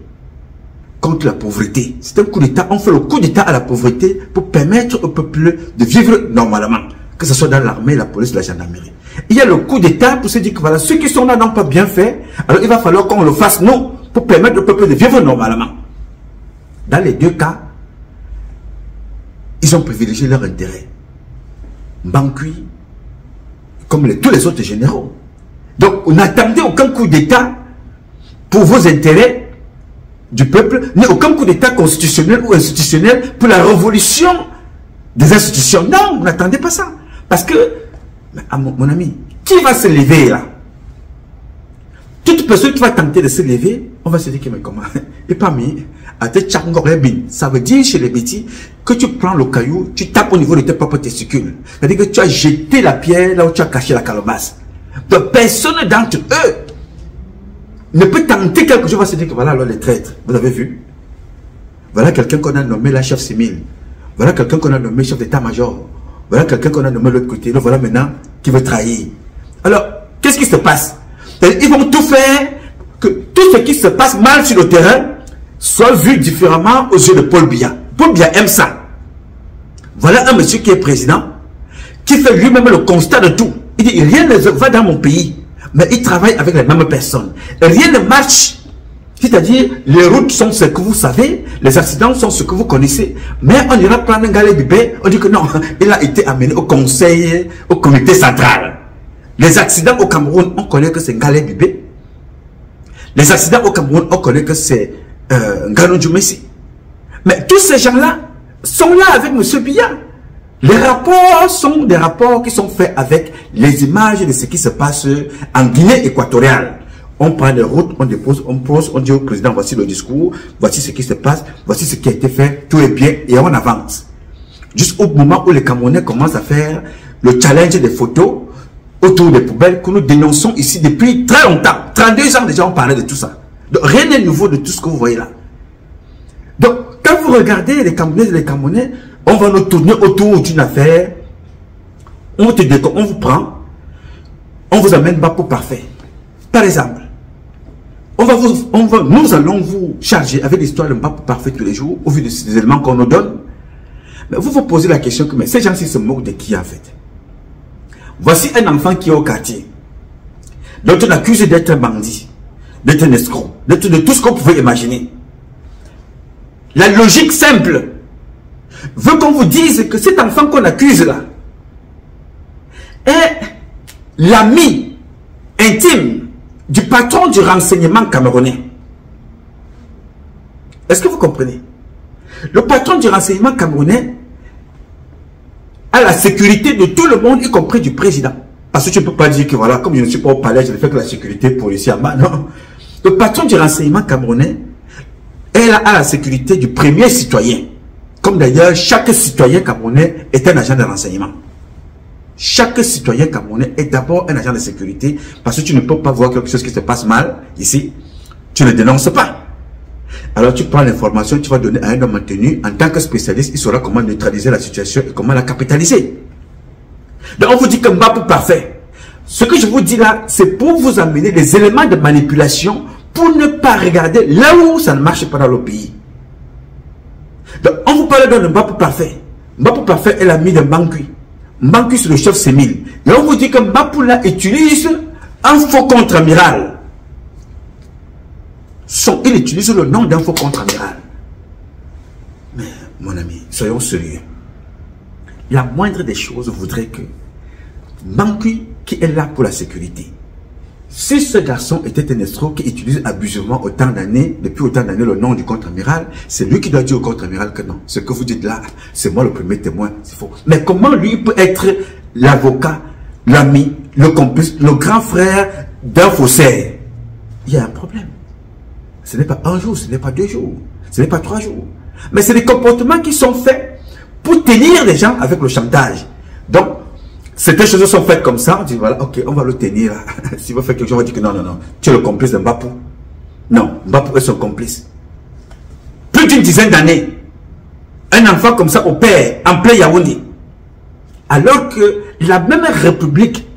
contre la pauvreté. C'est un coup d'État. On fait le coup d'État à la pauvreté pour permettre au peuple de vivre normalement. Que ce soit dans l'armée, la police, la gendarmerie. Il y a le coup d'État pour se dire que voilà, ceux qui sont là n'ont pas bien fait. Alors, il va falloir qu'on le fasse, nous, pour permettre au peuple de vivre normalement. Dans les deux cas, ils ont privilégié leur intérêt. Banku, comme tous les autres généraux. Donc, on n'attendait aucun coup d'État pour vos intérêts du peuple, ni aucun coup d'État constitutionnel ou institutionnel pour la révolution des institutions. Non, on n'attendait pas ça. Parce que, mon ami, qui va se lever là? Toute personne qui va tenter de se lever, on va se dire que mais comment? Et parmi, ça veut dire chez les bêtis que tu prends le caillou, tu tapes au niveau de tes propres testicules. C'est-à-dire que tu as jeté la pierre là où tu as caché la calebasse. Donc personne d'entre eux ne peut tenter quelque chose, va se dire que voilà alors les traîtres. Vous avez vu? Voilà quelqu'un qu'on a nommé la chef civil. Voilà quelqu'un qu'on a nommé chef d'état-major. Voilà quelqu'un qu'on a nommé de l'autre côté. Là, voilà maintenant qui veut trahir. Alors, qu'est-ce qui se passe? Ils vont tout faire que tout ce qui se passe mal sur le terrain soit vu différemment aux yeux de Paul Biya. Paul Biya aime ça. Voilà un monsieur qui est président, qui fait lui-même le constat de tout. Il dit, rien ne va dans mon pays, mais il travaille avec les mêmes personnes. Et rien ne marche. C'est-à-dire, les routes sont ce que vous savez, les accidents sont ce que vous connaissez, mais on ira prendre un galé bibé, on dit que non, il a été amené au conseil, au comité central. Les accidents au Cameroun, on connaît que c'est Galé Bibé. Les accidents au Cameroun, on connaît que c'est Ngano Djoumessi. Mais tous ces gens-là sont là avec M. Biya. Les rapports sont des rapports qui sont faits avec les images de ce qui se passe en Guinée équatoriale. On prend les routes, on dépose, on pose, on dit au président, voici le discours, voici ce qui se passe, voici ce qui a été fait, tout est bien, et on avance. Jusqu'au moment où les Camerounais commencent à faire le challenge des photos autour des poubelles que nous dénonçons ici depuis très longtemps. 32 ans déjà, on parlait de tout ça. Donc, rien n'est nouveau de tout ce que vous voyez là. Donc, quand vous regardez les Camerounais et les Camerounais, on va nous tourner autour d'une affaire, on vous prend, on vous amène bas pour parfait. Par exemple, nous allons vous charger avec l'histoire de Mbapou parfait tous les jours, au vu des éléments qu'on nous donne. Mais vous vous posez la question que mais ces gens-ci se moquent de qui en fait? Voici un enfant qui est au quartier, dont on accuse d'être un bandit, d'être un escroc, de tout ce qu'on pouvait imaginer. La logique simple veut qu'on vous dise que cet enfant qu'on accuse là est l'ami intime du patron du renseignement camerounais. Est-ce que vous comprenez? Le patron du renseignement camerounais à la sécurité de tout le monde, y compris du président. Parce que tu ne peux pas dire que voilà, comme je ne suis pas au palais, je ne fais que la sécurité policière. Non. Le patron du renseignement camerounais est là à la sécurité du premier citoyen. Comme d'ailleurs, chaque citoyen camerounais est un agent de renseignement. Chaque citoyen camerounais est d'abord un agent de sécurité parce que tu ne peux pas voir quelque chose qui se passe mal ici. Tu ne dénonces pas. Alors tu prends l'information, tu vas donner à un homme en tenue. En tant que spécialiste, il saura comment neutraliser la situation et comment la capitaliser. Donc on vous dit que Mbapou parfait. Ce que je vous dis là, c'est pour vous amener des éléments de manipulation pour ne pas regarder là où ça ne marche pas dans le pays. Donc on vous parle d'un Mbapou parfait. Mbapou parfait est l'ami de Mbankui. Mbankui c'est le chef sémile. Et on vous dit que Mbapou là utilise un faux contre-amiral. Il utilise le nom d'un faux contre-amiral. Mais mon ami, soyons sérieux. La moindre des choses voudrait que Mbankui, qui est là pour la sécurité, si ce garçon était un escroc qui utilise abusivement autant d'années, depuis autant d'années le nom du contre-amiral, c'est lui qui doit dire au contre-amiral que non. Ce que vous dites là, c'est moi le premier témoin, c'est faux. Mais comment lui peut être l'avocat, l'ami, le complice, le grand frère d'un faussaire? Il y a un problème. Ce n'est pas un jour, ce n'est pas 2 jours, ce n'est pas 3 jours. Mais c'est des comportements qui sont faits pour tenir les gens avec le chantage. Donc, certaines choses sont faites comme ça, on dit voilà, ok, on va le tenir. S'il veut faire quelque chose, on va dire que non, non, non, tu es le complice de Mbapou. Non, Mbapou est son complice. Plus d'une dizaine d'années, un enfant comme ça opère en plein Yaoundé. Alors que la même République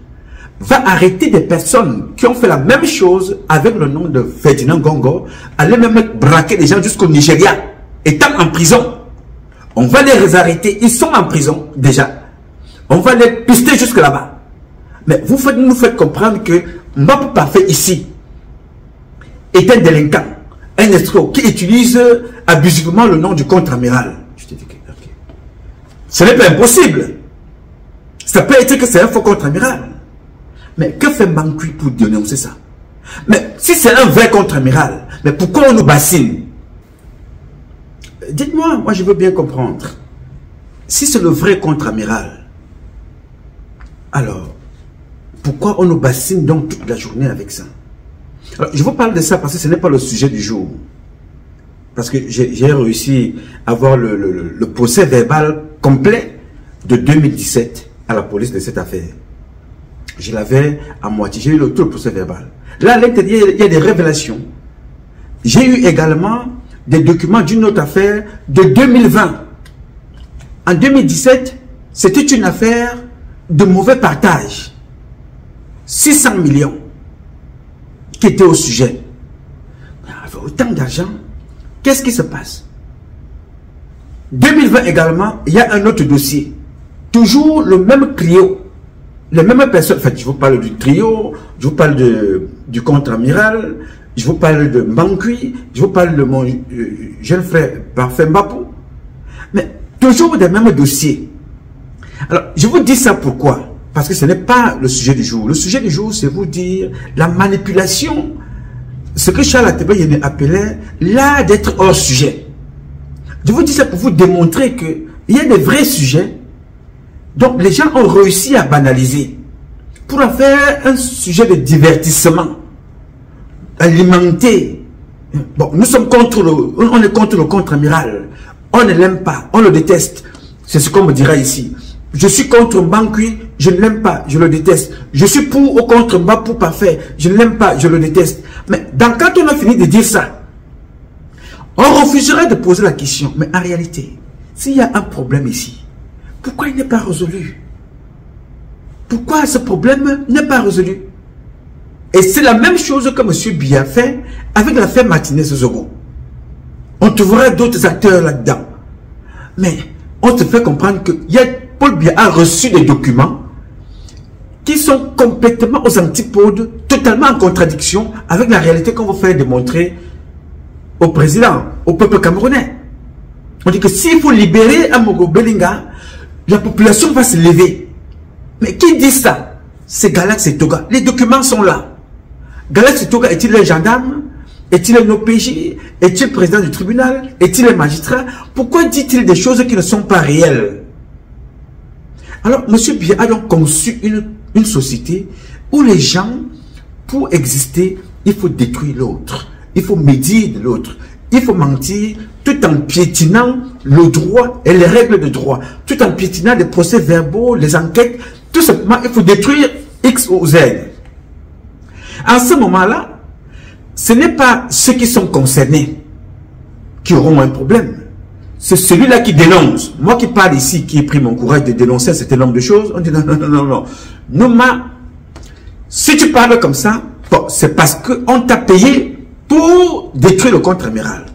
va arrêter des personnes qui ont fait la même chose avec le nom de Ferdinand Gongo, aller même braquer des gens jusqu'au Nigeria, étant en prison. On va les arrêter, ils sont en prison déjà. On va les pister jusque là-bas. Mais vous nous faites comprendre que Mbapou parfait ici est un délinquant, un escroc qui utilise abusivement le nom du contre-amiral. Je te dis que okay. Ce n'est pas impossible. Ça peut être que c'est un faux contre-amiral. Mais que fait Mbankui pour dénoncer ça? Mais si c'est un vrai contre-amiral, mais pourquoi on nous bassine? Dites-moi, moi je veux bien comprendre. Si c'est le vrai contre-amiral, alors pourquoi on nous bassine donc toute la journée avec ça? Alors, je vous parle de ça parce que ce n'est pas le sujet du jour. Parce que j'ai réussi à avoir le procès verbal complet de 2017 à la police de cette affaire. Je l'avais à moitié, j'ai eu tout le procès verbal. Là, à l'intérieur, il y a des révélations. J'ai eu également des documents d'une autre affaire de 2020. En 2017, c'était une affaire de mauvais partage. 600 millions qui étaient au sujet. Avec autant d'argent, qu'est-ce qui se passe? 2020 également, il y a un autre dossier. Toujours le même trio. Les mêmes personnes, en fait, je vous parle du trio, je vous parle du contre-amiral, je vous parle de Mbankui, je vous parle de mon jeune frère Parfait Mbapou. Mais toujours des mêmes dossiers. Alors, je vous dis ça pourquoi? Parce que ce n'est pas le sujet du jour. Le sujet du jour, c'est vous dire la manipulation, ce que Charles Ateba appelait l'art d'être hors sujet. Je vous dis ça pour vous démontrer qu'il y a des vrais sujets. Donc, les gens ont réussi à banaliser pour en faire un sujet de divertissement, alimenter. Bon, nous sommes contre on est contre le contre-amiral. On ne l'aime pas, on le déteste. C'est ce qu'on me dira ici. Je suis contre Mbankui, je ne l'aime pas, je le déteste. Je suis pour ou contre Mbapou parfait, je ne l'aime pas, je le déteste. Mais quand on a fini de dire ça, on refuserait de poser la question. Mais en réalité, s'il y a un problème ici, pourquoi il n'est pas résolu? Pourquoi ce problème n'est pas résolu? Et c'est la même chose que M. Biya fait avec l'affaire Martinez-Zogo. On trouvera d'autres acteurs là-dedans. Mais on se fait comprendre que Paul Biya a reçu des documents qui sont complètement aux antipodes, totalement en contradiction avec la réalité qu'on veut faire démontrer au président, au peuple camerounais. On dit que s'il faut libérer Amogo Belinga, la population va se lever. Mais qui dit ça? C'est Galax et Toga. Les documents sont là. Galax et Toga est-il un gendarme? Est-il un OPJ? Est-il président du tribunal? Est-il un magistrat? Pourquoi dit-il des choses qui ne sont pas réelles? Alors, M. Biya a donc conçu une société où les gens, pour exister, il faut détruire l'autre. Il faut médire de l'autre. Il faut mentir tout en piétinant le droit et les règles de droit. Tout en piétinant les procès-verbaux, les enquêtes. Tout simplement, il faut détruire X ou Z. En ce moment-là, ce n'est pas ceux qui sont concernés qui auront un problème. C'est celui-là qui dénonce. Moi qui parle ici, qui ai pris mon courage de dénoncer un certain nombre de choses, on dit non, non, non, non, non. Nouma, si tu parles comme ça, bon, c'est parce qu'on t'a payé pour détruire le contre-amiral.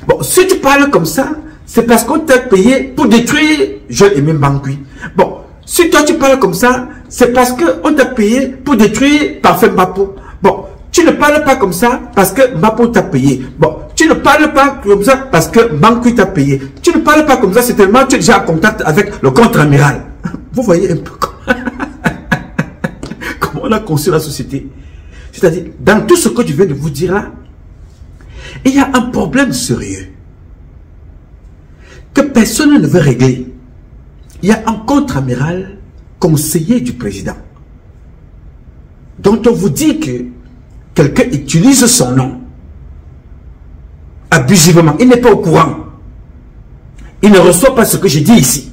Bon, si tu parles comme ça, c'est parce qu'on t'a payé pour détruire Jean Aimé Mbankui. Bon, si toi tu parles comme ça, c'est parce qu'on t'a payé pour détruire Parfait Mbapo. Bon, tu ne parles pas comme ça parce que Mbapo t'a payé. Bon, tu ne parles pas comme ça parce que Mbankui t'a payé. Tu ne parles pas comme ça, c'est tellement tu es déjà en contact avec le contre-amiral. Vous voyez un peu comment on a conçu la société. C'est-à-dire, dans tout ce que je viens de vous dire là, il y a un problème sérieux que personne ne veut régler. Il y a un contre-amiral conseiller du président dont on vous dit que quelqu'un utilise son nom abusivement. Il n'est pas au courant. Il ne reçoit pas ce que je dis ici.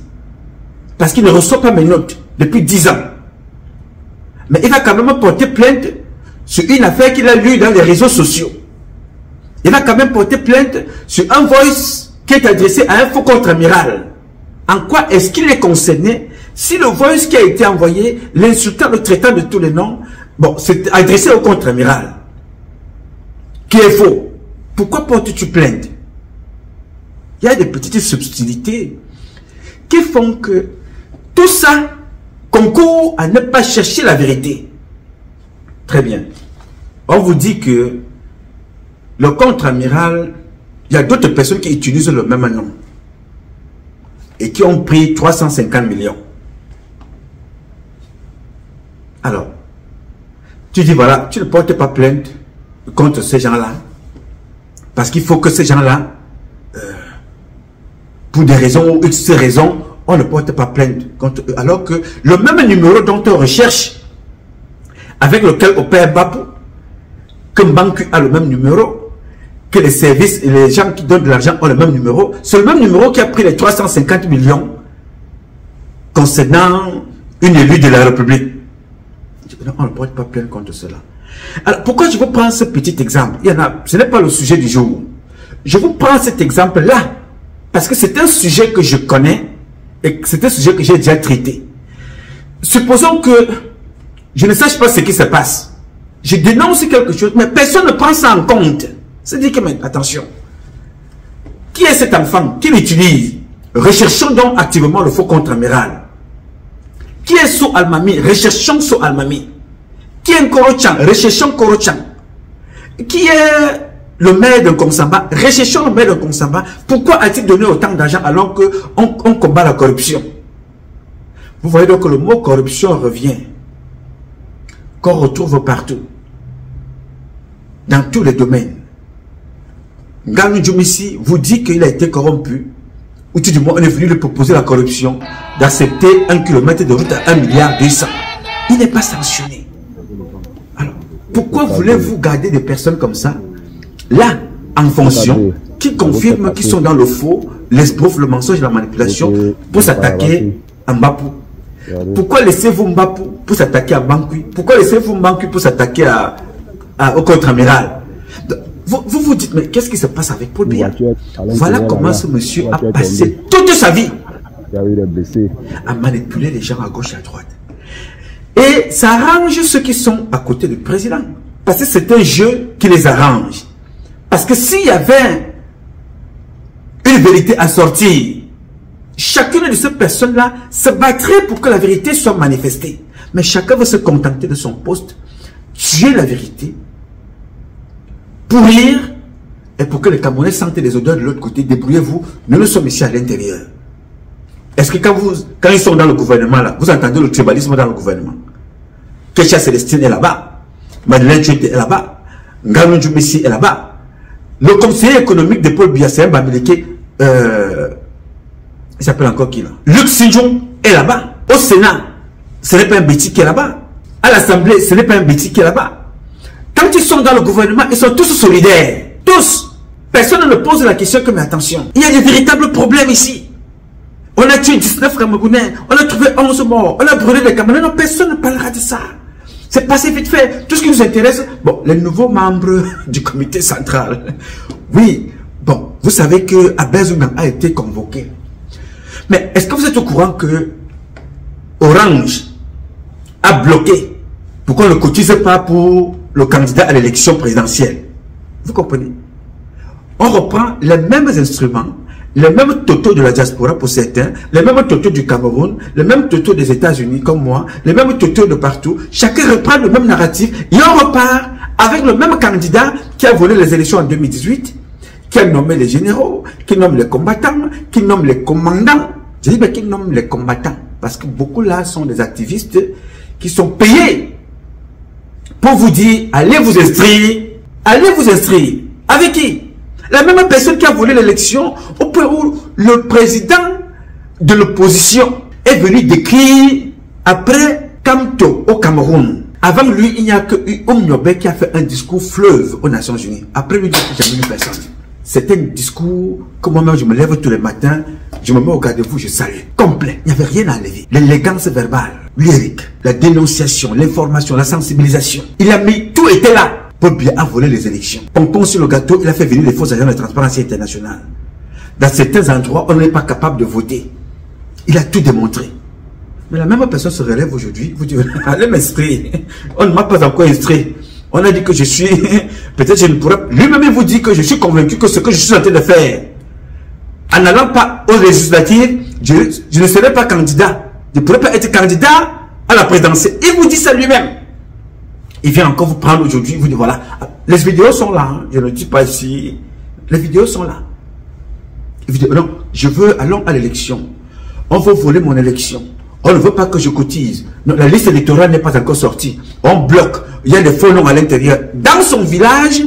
Parce qu'il ne reçoit pas mes notes depuis 10 ans. Mais il va quand même porter plainte sur une affaire qu'il a lue dans les réseaux sociaux. Il va quand même porter plainte sur un voice qui est adressé à un faux contre-amiral. En quoi est-ce qu'il est concerné si le voice qui a été envoyé, l'insultant, le traitant de tous les noms, bon, c'est adressé au contre-amiral, qui est faux. Pourquoi portes-tu plainte? Il y a des petites subtilités qui font que tout ça concourt à ne pas chercher la vérité. Très bien. On vous dit que le contre-amiral, il y a d'autres personnes qui utilisent le même nom et qui ont pris 350 millions. Alors, tu dis voilà, tu ne portes pas plainte contre ces gens-là parce qu'il faut que ces gens-là, pour des raisons ou X raisons, on ne porte pas plainte contre eux. Alors que le même numéro dont on recherche, avec lequel opère Mbapo, que Mbankui a le même numéro, que les services et les gens qui donnent de l'argent ont le même numéro, c'est le même numéro qui a pris les 350 millions concernant une élue de la République. Non, on ne porte pas plainte contre cela. Alors, pourquoi je vous prends ce petit exemple? Il y en a, ce n'est pas le sujet du jour. Je vous prends cet exemple-là, parce que c'est un sujet que je connais, et c'est un sujet que j'ai déjà traité. Supposons que je ne sache pas ce qui se passe. Je dénonce quelque chose, mais personne ne prend ça en compte. C'est-à-dire que, mais, attention, qui est cet enfant? Qui l'utilise? Recherchons donc activement le faux contre-amiral. Qui est So Almami? Recherchons So Almami. Qui est Korochan? Recherchons Korochan. Qui est le maire de Komsamba? Recherchons le maire de Komsamba. Pourquoi a-t-il donné autant d'argent alors qu'on combat la corruption? Vous voyez donc que le mot corruption revient, qu'on retrouve partout, dans tous les domaines. Nganu Djoumissi vous dit qu'il a été corrompu, ou tout du moins on est venu lui proposer la corruption, d'accepter 1 kilomètre de route à 1,2 milliard. Il n'est pas sanctionné. Alors, pourquoi voulez-vous garder des personnes comme ça, là, en fonction, qui confirment qu'ils sont dans le faux, l'esbrouf, le mensonge, la manipulation, pour s'attaquer à Mbapo? Pourquoi laissez-vous Mbapo pour s'attaquer à Mbankui? Pourquoi laissez-vous Mbankui pour s'attaquer au contre-amiral? Vous vous dites, mais qu'est-ce qui se passe avec Paul Biya? Voilà comment ce monsieur a passé toute sa vie à manipuler les gens à gauche et à droite. Et ça arrange ceux qui sont à côté du président. Parce que c'est un jeu qui les arrange. Parce que s'il y avait une vérité à sortir, chacune de ces personnes-là se battrait pour que la vérité soit manifestée. Mais chacun veut se contenter de son poste, tuer la vérité, pourrir, et pour que les Camerounais sentent les odeurs de l'autre côté. Débrouillez-vous, nous sommes ici à l'intérieur. Est-ce que quand ils sont dans le gouvernement, là, vous entendez le tribalisme dans le gouvernement? Kecha Célestine est là-bas, Madeleine Tchouete est là-bas, Nganu Djoumissi est là-bas. Le conseiller économique de Paul Biya, c'est un il s'appelle encore qui là? Luc Sinjong est là-bas. Au Sénat, ce n'est pas un Béti qui est là-bas. À l'Assemblée, ce n'est pas un Béti qui est là-bas. Quand ils sont dans le gouvernement, ils sont tous solidaires. Tous. Personne ne pose la question que, mais attention, il y a des véritables problèmes ici. On a tué 19 Camerounais, on a trouvé 11 morts, on a brûlé les Camerounais. Non, personne ne parlera de ça. C'est passé vite fait. Tout ce qui nous intéresse, bon, les nouveaux membres du comité central. Oui, bon, vous savez que Abel Zouman a été convoqué. Mais est-ce que vous êtes au courant que Orange a bloqué pour qu'on ne cotise pas pour le candidat à l'élection présidentielle? Vous comprenez? On reprend les mêmes instruments, les mêmes totaux de la diaspora pour certains, les mêmes totaux du Cameroun, les mêmes totaux des États-Unis comme moi, les mêmes totaux de partout. Chacun reprend le même narratif et on repart avec le même candidat qui a volé les élections en 2018, qui a nommé les généraux, qui nomme les combattants, qui nomme les commandants. Je dis bien qui nomme les combattants parce que beaucoup là sont des activistes qui sont payés pour vous dire allez vous inscrire. Allez vous inscrire. Avec qui? La même personne qui a volé l'élection au point où le président de l'opposition est venu décrire après Kamto au Cameroun. Avant lui, il n'y a que Nyobe qui a fait un discours fleuve aux Nations Unies. Après lui, il n'y a jamais eu personne. C'est un discours que moi-même je me lève tous les matins, je me mets au garde-vous, je salue. Complet. Il n'y avait rien à enlever. L'élégance verbale, lyrique, la dénonciation, l'information, la sensibilisation. Il a mis, tout était là. Paul Biya a volé les élections. Pompon sur le gâteau, il a fait venir les faux agents de Transparency Internationale. Dans certains endroits, on n'est pas capable de voter. Il a tout démontré. Mais la même personne se relève aujourd'hui, vous dites, allez m'inscrire. On ne m'a pas encore inscrit. On a dit que je suis, peut-être je ne pourrais, lui-même vous dit que je suis convaincu que ce que je suis en train de faire, en n'allant pas aux législatives, je ne serai pas candidat. Je ne pourrais pas être candidat à la présidentielle. Il vous dit ça lui-même. Il vient encore vous prendre aujourd'hui, il vous dit voilà, les vidéos sont là, hein. Je ne dis pas ici, les vidéos sont là. Il vous dit non, je veux, allons à l'élection. On veut voler mon élection. On ne veut pas que je cotise. Non, la liste électorale n'est pas encore sortie. On bloque. Il y a des faux noms à l'intérieur. Dans son village,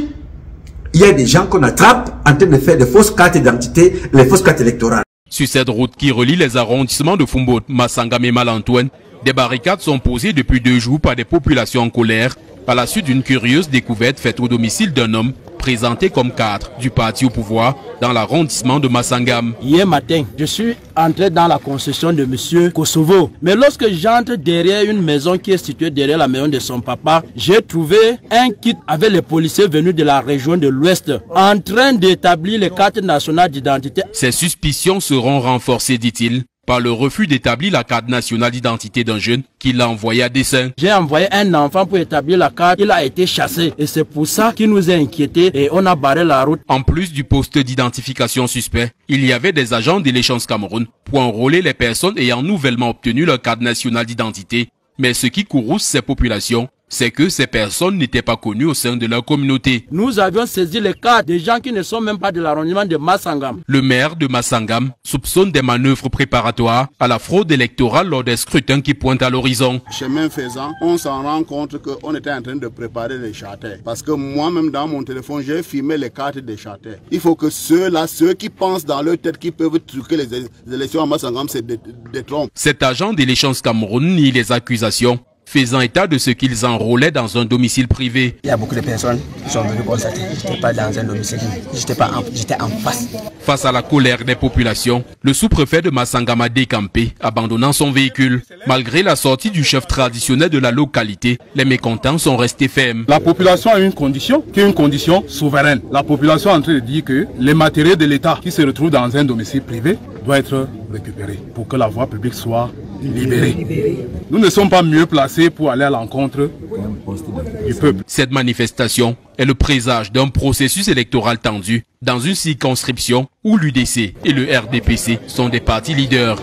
il y a des gens qu'on attrape en train de faire des fausses cartes d'identité, les fausses cartes électorales. Sur cette route qui relie les arrondissements de Fumbo, Massangam et Malantoine, des barricades sont posées depuis 2 jours par des populations en colère à la suite d'une curieuse découverte faite au domicile d'un homme présenté comme cadre du parti au pouvoir dans l'arrondissement de Massangam. Hier matin, je suis entré dans la concession de M. Kosovo. Mais lorsque j'entre derrière une maison qui est située derrière la maison de son papa, j'ai trouvé un kit avec les policiers venus de la région de l'Ouest en train d'établir les cartes nationales d'identité. Ces suspicions seront renforcées, dit-il, par le refus d'établir la carte nationale d'identité d'un jeune qui l'a envoyé à dessein. J'ai envoyé un enfant pour établir la carte, il a été chassé et c'est pour ça qu'il nous a inquiétés et on a barré la route. En plus du poste d'identification suspect, il y avait des agents de l'Échange Cameroun pour enrôler les personnes ayant nouvellement obtenu leur carte nationale d'identité. Mais ce qui courrouce ces populations, c'est que ces personnes n'étaient pas connues au sein de leur communauté. Nous avions saisi les cartes des gens qui ne sont même pas de l'arrondissement de Massangam. Le maire de Massangam soupçonne des manœuvres préparatoires à la fraude électorale lors des scrutins qui pointent à l'horizon. Chemin faisant, on s'en rend compte qu'on était en train de préparer les charters. Parce que moi-même dans mon téléphone, j'ai filmé les cartes des charters. Il faut que ceux-là, ceux qui pensent dans leur tête qu'ils peuvent truquer les élections à Massangam, c'est des trompes. Cet agent de l'Échange Cameroun nie les accusations, faisant état de ce qu'ils enrôlaient dans un domicile privé. Il y a beaucoup de personnes qui sont venues constater que je n'étais pas dans un domicile, j'étais en face. Face à la colère des populations, le sous-préfet de Massangam a décampé, abandonnant son véhicule. Malgré la sortie du chef traditionnel de la localité, les mécontents sont restés fermes. La population a une condition, qui est une condition souveraine. La population est en train de dire que les matériels de l'État qui se retrouvent dans un domicile privé doivent être récupérés pour que la voie publique soit libérée. Nous ne sommes pas mieux placés pour aller à l'encontre du peuple. Cette manifestation est le présage d'un processus électoral tendu dans une circonscription où l'UDC et le RDPC sont des partis leaders.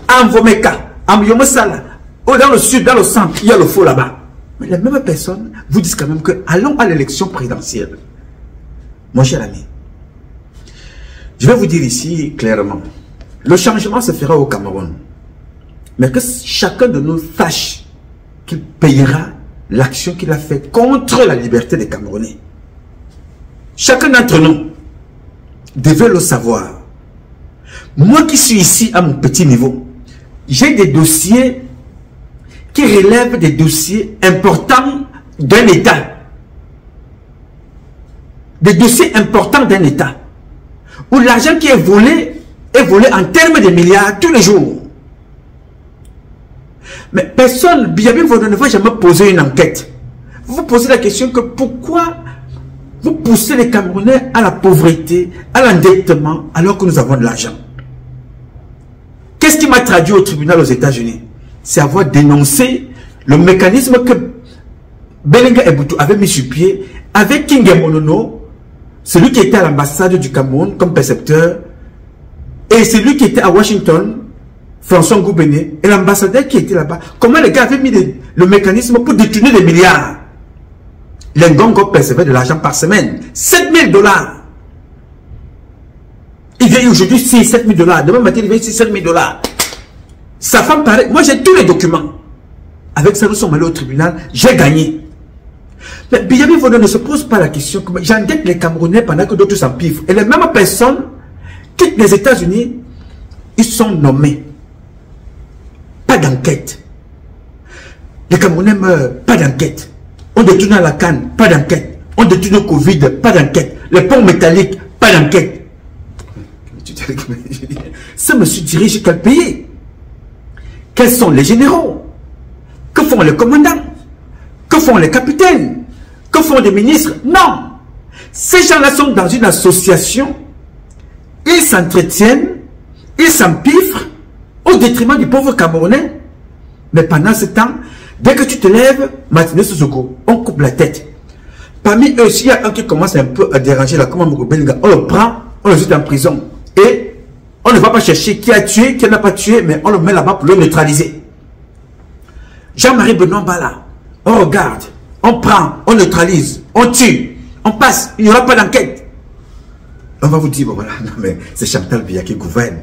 En Vomeka, en Yomosala, dans le sud, dans le centre, il y a le faux là-bas. Mais les mêmes personnes vous disent quand même que allons à l'élection présidentielle. Mon cher ami, je vais vous dire ici clairement, le changement se fera au Cameroun. Mais que chacun de nous sache qu'il payera l'action qu'il a faite contre la liberté des Camerounais. Chacun d'entre nous devait le savoir. Moi qui suis ici à mon petit niveau, j'ai des dossiers qui relèvent des dossiers importants d'un État. Des dossiers importants d'un État. Où l'argent qui est volé en termes de milliards tous les jours. Mais personne, Biabi Vodou ne va jamais poser une enquête. Vous vous posez la question que pourquoi vous poussez les Camerounais à la pauvreté, à l'endettement, alors que nous avons de l'argent. Qu'est-ce qui m'a traduit au tribunal aux États-Unis? C'est avoir dénoncé le mécanisme que Belenga Eboutou avait mis sur pied avec King Monono, celui qui était à l'ambassade du Cameroun comme percepteur, et celui qui était à Washington, François Ngoubene, et l'ambassadeur qui était là-bas. Comment les gars avaient mis le mécanisme pour détourner des milliards? Les Ngongo percevaient de l'argent par semaine. 7 000 $. Il vient aujourd'hui 7 000 $. Demain matin, il vient 7 000 $. Sa femme paraît. Moi, j'ai tous les documents. Avec ça, nous sommes allés au tribunal. J'ai gagné. Mais Biabi Vodou ne se pose pas la question. J'endette les Camerounais pendant que d'autres s'empiffrent. Et les mêmes personnes quittent les États-Unis. Ils sont nommés. Pas d'enquête. Les Camerounais meurent. Pas d'enquête. On détourne à la canne, pas d'enquête. On détourne au Covid, pas d'enquête. Les ponts métalliques, pas d'enquête. Ce monsieur dirige quel pays? Quels sont les généraux? Que font les commandants? Que font les capitaines? Que font les ministres? Non. Ces gens-là sont dans une association. Ils s'entretiennent, ils s'empiffrent au détriment du pauvre Camerounais. Mais pendant ce temps, dès que tu te lèves, Martinez Sissoko, on coupe la tête. Parmi eux, s'il y a un qui commence un peu à déranger la commande Belenga, on le prend, on le jette en prison. Et on ne va pas chercher qui a tué, qui n'a pas tué, mais on le met là-bas pour le neutraliser. Jean-Marie Benoît Bala, on regarde, on prend, on neutralise, on tue, on passe, il n'y aura pas d'enquête. On va vous dire, bon voilà, non mais c'est Chantal Biya qui gouverne.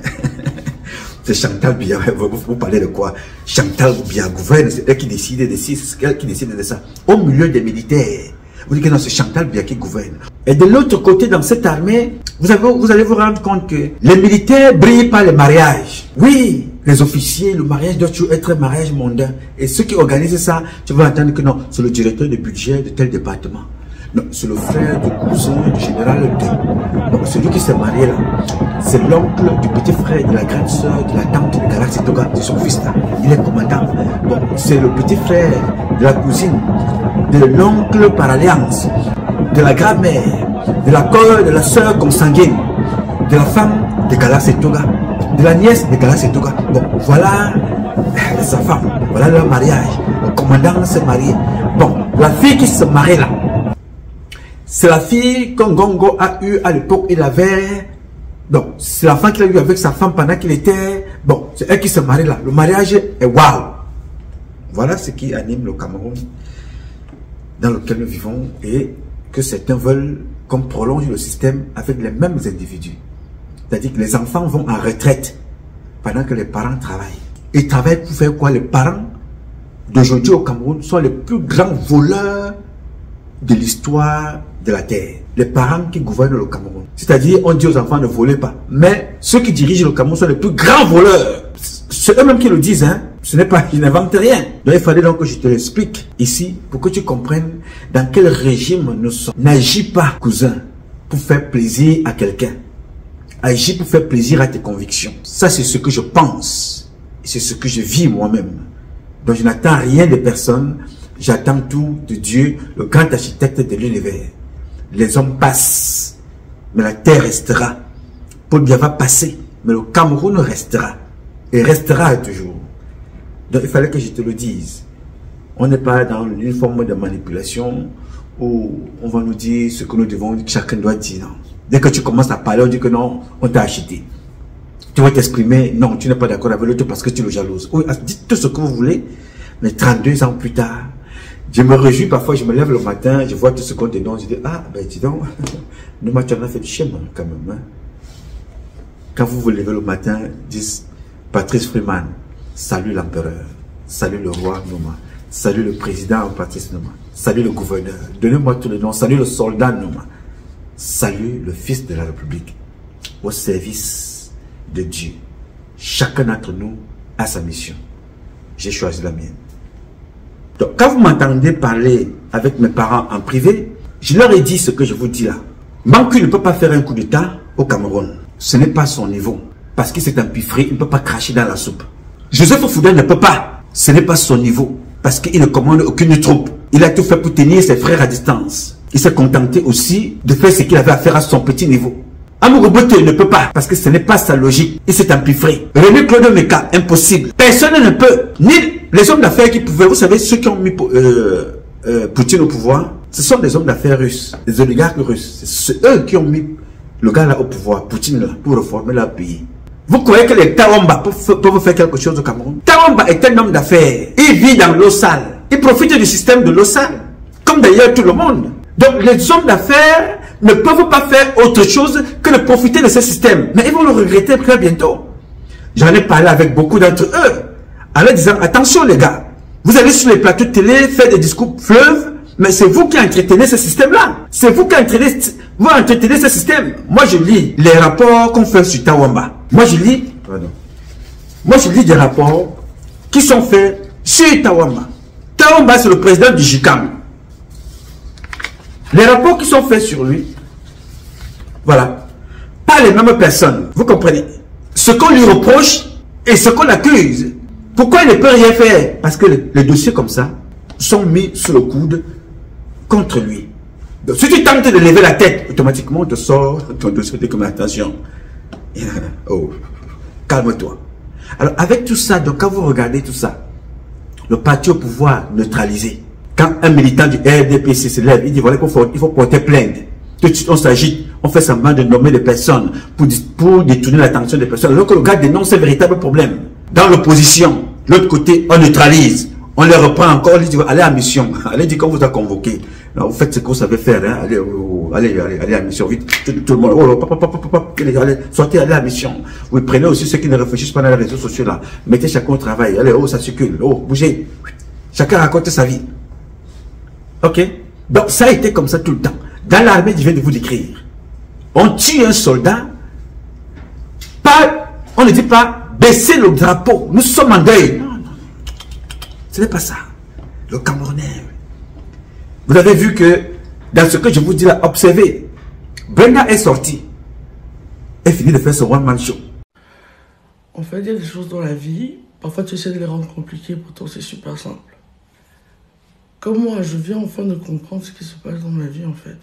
C'est Chantal Biya, vous parlez de quoi? Chantal Biya gouverne, c'est elle qui décide de ci, c'est elle qui décide de ça. Au milieu des militaires, vous dites que non, c'est Chantal Biya qui gouverne. Et de l'autre côté, dans cette armée, vous allez vous rendre compte que les militaires brillent par les mariages. Oui, les officiers, le mariage doit toujours être un mariage mondain. Et ceux qui organisent ça, tu vas entendre que non, c'est le directeur de budget de tel département. Non, c'est le frère du cousin du général 2. Donc celui qui s'est marié là, c'est l'oncle du petit frère de la grande soeur de la tante de Galaxy Toga, de son fils là. Il est commandant. Bon, c'est le petit frère de la cousine, de l'oncle par alliance, de la grand-mère, de la coeur de la soeur consanguine, de la femme de Galaxy Toga, de la nièce de Galaxy Toga. Bon, voilà sa femme, voilà leur mariage. Le commandant s'est marié. Bon, la fille qui se marie là, c'est la fille que Ngongo a eu à l'époque. Il avait... Donc, c'est la femme qu'il a eu avec sa femme pendant qu'il était... Bon, c'est elle qui se marie là. Le mariage est waouh. Voilà ce qui anime le Cameroun dans lequel nous vivons et que certains veulent qu'on prolonge le système avec les mêmes individus. C'est-à-dire que les enfants vont en retraite pendant que les parents travaillent. Ils travaillent pour faire quoi? Les parents d'aujourd'hui au Cameroun sont les plus grands voleurs de l'histoire de la terre. Les parents qui gouvernent le Cameroun. C'est-à-dire, on dit aux enfants ne volez pas. Mais ceux qui dirigent le Cameroun sont les plus grands voleurs. C'est eux-mêmes qui le disent, hein. Ce n'est pas, ils n'inventent rien. Donc il fallait donc que je te l'explique ici pour que tu comprennes dans quel régime nous sommes. N'agis pas, cousin, pour faire plaisir à quelqu'un. Agis pour faire plaisir à tes convictions. Ça, c'est ce que je pense. C'est ce que je vis moi-même. Donc je n'attends rien de personne. J'attends tout de Dieu, le grand architecte de l'univers. Les hommes passent, mais la terre restera. Paul Biya va passer, mais le Cameroun restera. Et restera toujours. Donc il fallait que je te le dise. On n'est pas dans une forme de manipulation où on va nous dire ce que nous devons, chacun doit dire. Non. Dès que tu commences à parler, on dit que non, on t'a acheté. Tu vas t'exprimer, non, tu n'es pas d'accord avec l'autre parce que tu le jalouses. Oui, dites tout ce que vous voulez, mais 32 ans plus tard, je me réjouis parfois, je me lève le matin, je vois tout ce qu'on te donne, je dis, ah, ben dis donc, nous, tu en as fait du chemin quand même. Hein. Quand vous vous levez le matin, dites, Patrice Freeman, salut l'empereur, salut le roi Nouma, salut le président Patrice Nouma, salut le gouverneur, donnez-moi tous les noms, salut le soldat Nouma, salut le fils de la République, au service de Dieu. Chacun d'entre nous a sa mission. J'ai choisi la mienne. Donc, quand vous m'entendez parler avec mes parents en privé, je leur ai dit ce que je vous dis là. Banqui ne peut pas faire un coup d'État au Cameroun. Ce n'est pas son niveau. Parce qu'il s'est empiffré, il ne peut pas cracher dans la soupe. Joseph Fouda ne peut pas. Ce n'est pas son niveau. Parce qu'il ne commande aucune troupe. Il a tout fait pour tenir ses frères à distance. Il s'est contenté aussi de faire ce qu'il avait à faire à son petit niveau. Amoureux ne peut pas, parce que ce n'est pas sa logique. Il s'est empiffré. René Claude Meka, impossible. Personne ne peut. Ni les hommes d'affaires qui pouvaient, vous savez, ceux qui ont mis Poutine au pouvoir, ce sont des hommes d'affaires russes, des oligarques russes. C'est eux qui ont mis le gars là au pouvoir, Poutine là, pour réformer leur pays. Vous croyez que les Tawamba peuvent faire quelque chose au Cameroun? Tawamba est un homme d'affaires. Il vit dans l'eau sale. Il profite du système de l'eau sale. Comme d'ailleurs tout le monde. Donc les hommes d'affaires ne peuvent pas faire autre chose que de profiter de ce système. Mais ils vont le regretter très bientôt. J'en ai parlé avec beaucoup d'entre eux. En leur disant, attention les gars. Vous allez sur les plateaux de télé faire des discours fleuves. Mais c'est vous qui entretenez ce système-là. C'est vous qui entretenez ce système. Moi, je lis les rapports qu'on fait sur Tawamba. Moi, je lis des rapports qui sont faits sur Tawamba. Tawamba, c'est le président du JICAM. Les rapports qui sont faits sur lui, voilà, pas les mêmes personnes. Vous comprenez? Ce qu'on lui reproche et ce qu'on accuse. Pourquoi il ne peut rien faire? Parce que les dossiers comme ça sont mis sous le coude contre lui. Donc, si tu tentes de lever la tête, automatiquement, on te sort ton dossier de communication. Oh, calme-toi. Alors, avec tout ça, donc, quand vous regardez tout ça, le parti au pouvoir neutralisé, quand un militant du RDPC se lève, il dit voilà il faut porter plainte. Tout de suite, on s'agite, on fait semblant de nommer des personnes pour détourner l'attention des personnes. Alors que le gars dénonce un véritable problème. Dans l'opposition, l'autre côté, on neutralise. On les reprend encore, on dit allez à mission. Allez dire qu'on vous a convoqué. Alors, vous faites ce que vous savez faire. Hein. Allez à mission. Vite, tout le monde. Allez, sortez, allez à mission. Vous prenez aussi ceux qui ne réfléchissent pas dans les réseaux sociaux là. Mettez chacun au travail. Allez, ça circule. Bougez. Chacun raconte sa vie. Ok? Donc, ça a été comme ça tout le temps. Dans l'armée, je viens de vous décrire. On tue un soldat. On ne dit pas baisser le drapeau. Nous sommes en deuil. Non. Ce n'est pas ça. Le Camerounais. Vous avez vu que dans ce que je vous dis là, observez. Brenda est sortie. Elle finit de faire son one-man show. En fait, il y a des choses dans la vie. Parfois, tu essaies de les rendre compliquées. Pourtant, c'est super simple. Comme moi, je viens enfin de comprendre ce qui se passe dans ma vie, en fait.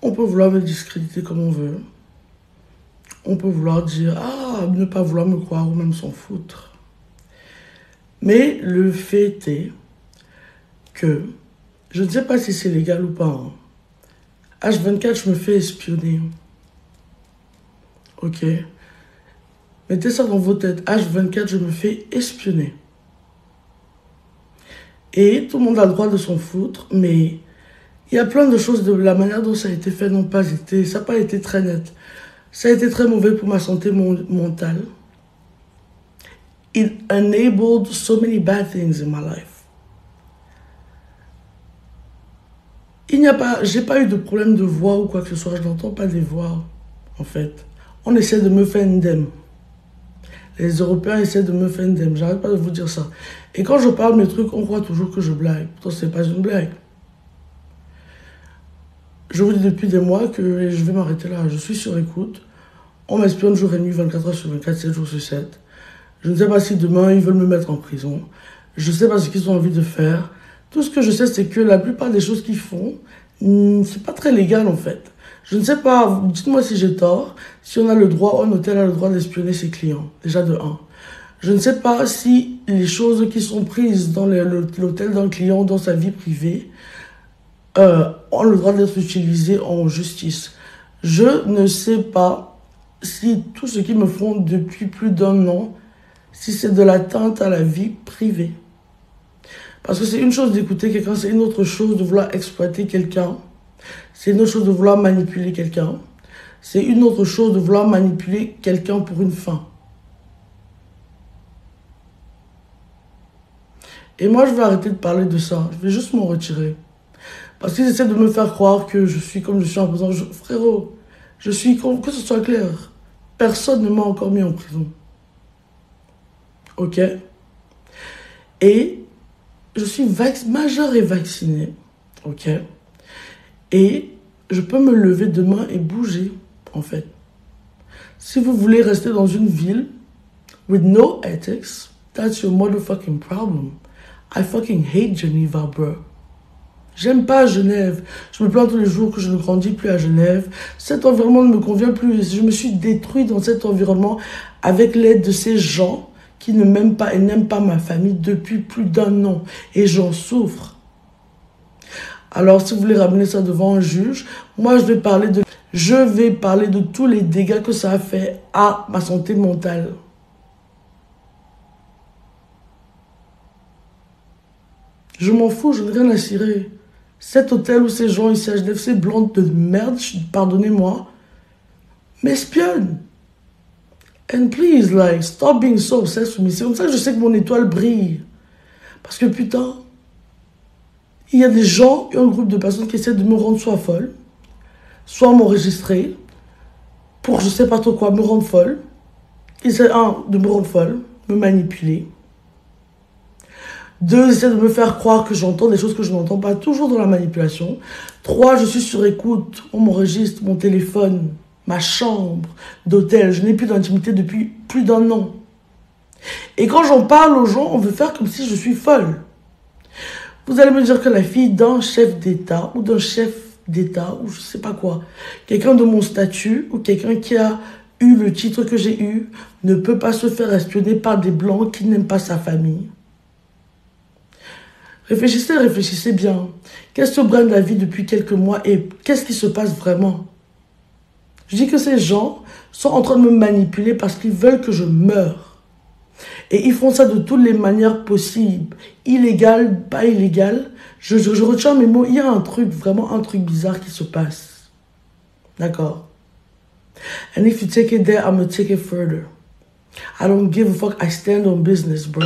On peut vouloir me discréditer comme on veut. On peut vouloir dire, ne pas vouloir me croire ou même s'en foutre. Mais le fait est que, je ne sais pas si c'est légal ou pas, hein. H24, je me fais espionner. Ok? Mettez ça dans vos têtes. H24, je me fais espionner. Et tout le monde a le droit de s'en foutre, mais il y a plein de choses de la manière dont ça a été fait ça n'a pas été très net. Ça a été très mauvais pour ma santé mentale. It enabled so many bad things in my life. J'ai pas eu de problème de voix ou quoi que ce soit, je n'entends pas des voix, en fait. On essaie de me faire indemne. Les Européens essaient de me faire indemne, j'arrête pas de vous dire ça. Et quand je parle mes trucs, on croit toujours que je blague. Pourtant, c'est pas une blague. Je vous dis depuis des mois que je vais m'arrêter là. Je suis sur écoute. On m'espionne jour et nuit, 24 heures sur 24, 7 jours sur 7. Je ne sais pas si demain, ils veulent me mettre en prison. Je ne sais pas ce qu'ils ont envie de faire. Tout ce que je sais, c'est que la plupart des choses qu'ils font, c'est pas très légal, en fait. Je ne sais pas, dites-moi si j'ai tort, si on a le droit, un hôtel a le droit d'espionner ses clients, déjà de 1. Je ne sais pas si les choses qui sont prises dans l'hôtel d'un client, dans sa vie privée, ont le droit d'être utilisées en justice. Je ne sais pas si tout ce qu'ils me font depuis plus d'1 an, si c'est de l'atteinte à la vie privée. Parce que c'est une chose d'écouter quelqu'un, c'est une autre chose de vouloir exploiter quelqu'un. C'est une autre chose de vouloir manipuler quelqu'un. C'est une autre chose de vouloir manipuler quelqu'un pour une fin. Et moi, je vais arrêter de parler de ça. Je vais juste m'en retirer. Parce qu'ils essaient de me faire croire que je suis comme je suis en prison. Frérot, que ce soit clair. Personne ne m'a encore mis en prison. ok? Et je suis majeure et vaccinée, ok? Et je peux me lever demain et bouger, en fait. Si vous voulez rester dans une ville with no ethics, that's your motherfucking problem. I fucking hate Geneva, bro. J'aime pas Genève. Je me plains tous les jours que je ne grandis plus à Genève. Cet environnement ne me convient plus. Je me suis détruit dans cet environnement avec l'aide de ces gens qui ne m'aiment pas et n'aiment pas ma famille depuis plus d'1 an. Et j'en souffre. Alors, si vous voulez ramener ça devant un juge, moi, je vais parler de tous les dégâts que ça a fait à ma santé mentale. Je m'en fous, je n'ai rien à cirer. Cet hôtel où ces gens ici à Genève, ces blancs de merde, pardonnez-moi, m'espionnent. And please, like, stop being so obsessed with me. C'est comme ça que je sais que mon étoile brille. Parce que putain, il y a des gens, un groupe de personnes qui essaient de me rendre soit folle, soit m'enregistrer, pour je sais pas trop quoi, me rendre folle. Ils essaient, de me rendre folle, me manipuler. 2, essaient de me faire croire que j'entends des choses que je n'entends pas, toujours dans la manipulation. 3, je suis sur écoute, on m'enregistre, mon téléphone, ma chambre d'hôtel. Je n'ai plus d'intimité depuis plus d'1 an. Et quand j'en parle aux gens, on veut faire comme si je suis folle. Vous allez me dire que la fille d'un chef d'État ou d'un chef d'État ou je sais pas quoi, quelqu'un de mon statut ou quelqu'un qui a eu le titre que j'ai eu, ne peut pas se faire espionner par des blancs qui n'aiment pas sa famille. Réfléchissez bien. Qu'est-ce que brûle la vie depuis quelques mois et qu'est-ce qui se passe vraiment? Je dis que ces gens sont en train de me manipuler parce qu'ils veulent que je meure. Et ils font ça de toutes les manières possibles. Illégal, pas illégal. Je retiens mes mots. Il y a un truc, vraiment un truc bizarre qui se passe. D'accord? And if you take it there, I'm gonna take it further. I don't give a fuck. I stand on business, bro.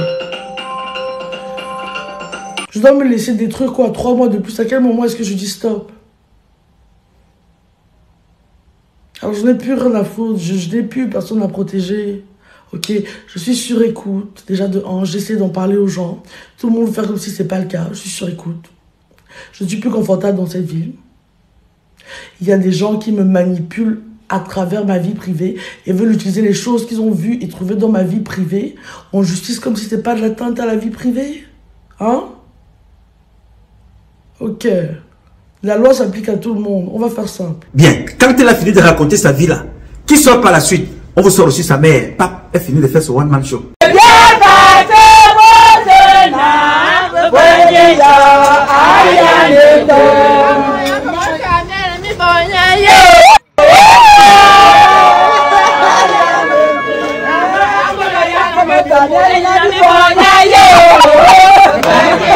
Je dois me laisser détruire quoi? 3 mois de plus. À quel moment est-ce que je dis stop? Alors je n'ai plus rien à foutre. Je n'ai plus personne à protéger. Ok, je suis sur écoute. Déjà de 1, j'essaie d'en parler aux gens. Tout le monde veut faire comme si c'est pas le cas. Je suis sur écoute. Je ne suis plus confortable dans cette ville. Il y a des gens qui me manipulent à travers ma vie privée et veulent utiliser les choses qu'ils ont vues et trouvées dans ma vie privée en justice comme si c'était pas de l'atteinte à la vie privée. Hein? Ok. La loi s'applique à tout le monde. On va faire simple. Bien. Quand elle a fini de raconter sa vie là, qui sort par la suite? On vous sort aussi sa mère. Pape, elle finit de faire ce one-man show.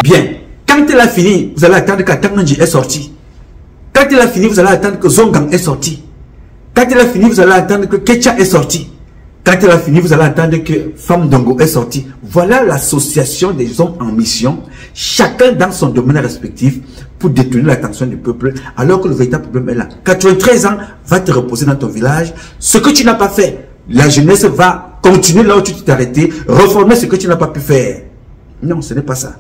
Bien. Quand elle a fini, vous allez attendre que Tanganji est sorti. Quand elle a fini, vous allez attendre que Zongang est sorti. Quand elle a fini, vous allez attendre que Ketcha est sorti. Quand elle a fini, vous allez attendre que Femme Dongo est sorti. Voilà l'association des hommes en mission, chacun dans son domaine respectif, pour détourner l'attention du peuple, alors que le véritable problème est là. 93 ans, va te reposer dans ton village. Ce que tu n'as pas fait, la jeunesse va continuer là où tu t'es arrêté, reformer ce que tu n'as pas pu faire. Non, ce n'est pas ça.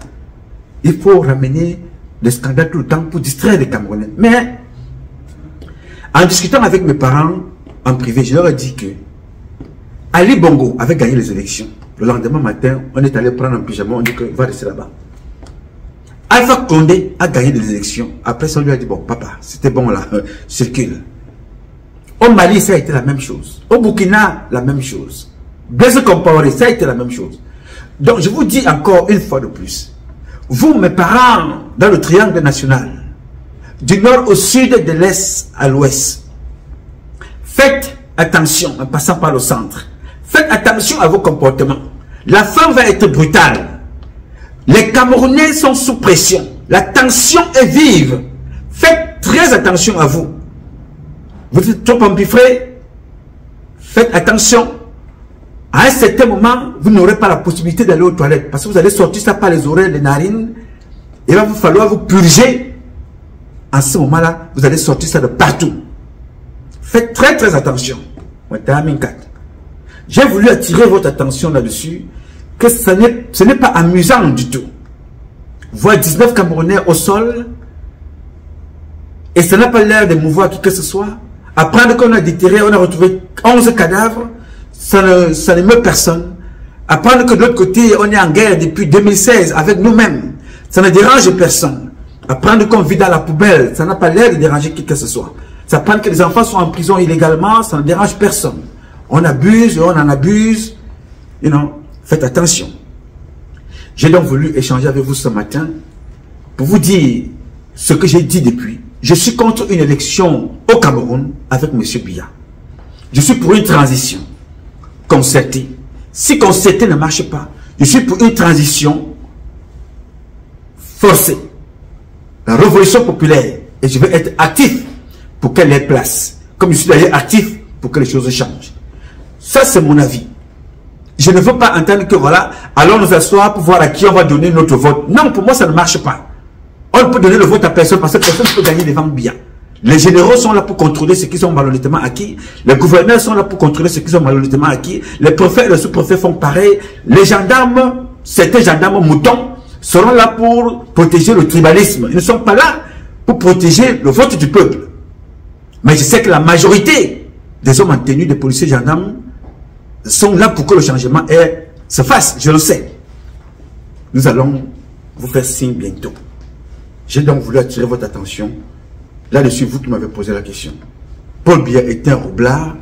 Il faut ramener les scandales tout le temps pour distraire les Camerounais. Mais, en discutant avec mes parents en privé, je leur ai dit que Ali Bongo avait gagné les élections. Le lendemain matin, on est allé prendre un pyjama, on dit qu'il va rester là-bas. Alpha Condé a gagné des élections. Après ça, on lui a dit, bon, papa, c'était bon là, circule. Au Mali, ça a été la même chose. Au Burkina, la même chose. Blaise Compaoré, ça a été la même chose. Donc, je vous dis encore une fois de plus, vous, mes parents, dans le triangle national, du nord au sud, de l'est à l'ouest, faites attention en passant par le centre. Faites attention à vos comportements. La fin va être brutale. Les Camerounais sont sous pression. La tension est vive. Faites très attention à vous. Vous êtes trop empiffré. Faites attention. À un certain moment, vous n'aurez pas la possibilité d'aller aux toilettes. Parce que vous allez sortir ça par les oreilles, les narines. Il va vous falloir vous purger. En ce moment-là, vous allez sortir ça de partout. Faites très très attention. J'ai voulu attirer votre attention là-dessus. que ce n'est pas amusant du tout. Voir 19 Camerounais au sol, et ça n'a pas l'air de mouvoir qui que ce soit. Apprendre qu'on a déterré, on a retrouvé 11 cadavres, ça ne meurt personne. Apprendre que de l'autre côté, on est en guerre depuis 2016 avec nous-mêmes, ça ne dérange personne. Apprendre qu'on vit dans la poubelle, ça n'a pas l'air de déranger qui que ce soit. Ça apprendre que les enfants sont en prison illégalement, ça ne dérange personne. On abuse, on en abuse. You know, faites attention. J'ai donc voulu échanger avec vous ce matin pour vous dire ce que j'ai dit depuis. Je suis contre une élection au Cameroun avec M. Biya. Je suis pour une transition concertée. Si concertée ne marche pas, je suis pour une transition forcée. La révolution populaire. Et je vais être actif pour qu'elle ait place. Comme je suis d'ailleurs actif pour que les choses changent. Ça, c'est mon avis. Je ne veux pas entendre que voilà, allons nous asseoir pour voir à qui on va donner notre vote. Non, pour moi, ça ne marche pas. On ne peut donner le vote à personne parce que personne ne peut gagner devant Biya. Les généraux sont là pour contrôler ce qu'ils ont malhonnêtement acquis. Les gouverneurs sont là pour contrôler ce qu'ils ont malhonnêtement acquis. Les préfets et les sous-préfets font pareil. Les gendarmes, certains gendarmes moutons, seront là pour protéger le tribalisme. Ils ne sont pas là pour protéger le vote du peuple. Mais je sais que la majorité des hommes en tenue, des policiers gendarmes, sont là pour que le changement se fasse. Je le sais. Nous allons vous faire signe bientôt. J'ai donc voulu attirer votre attention. Là-dessus, vous qui m'avez posé la question. Paul Biya est un roublard.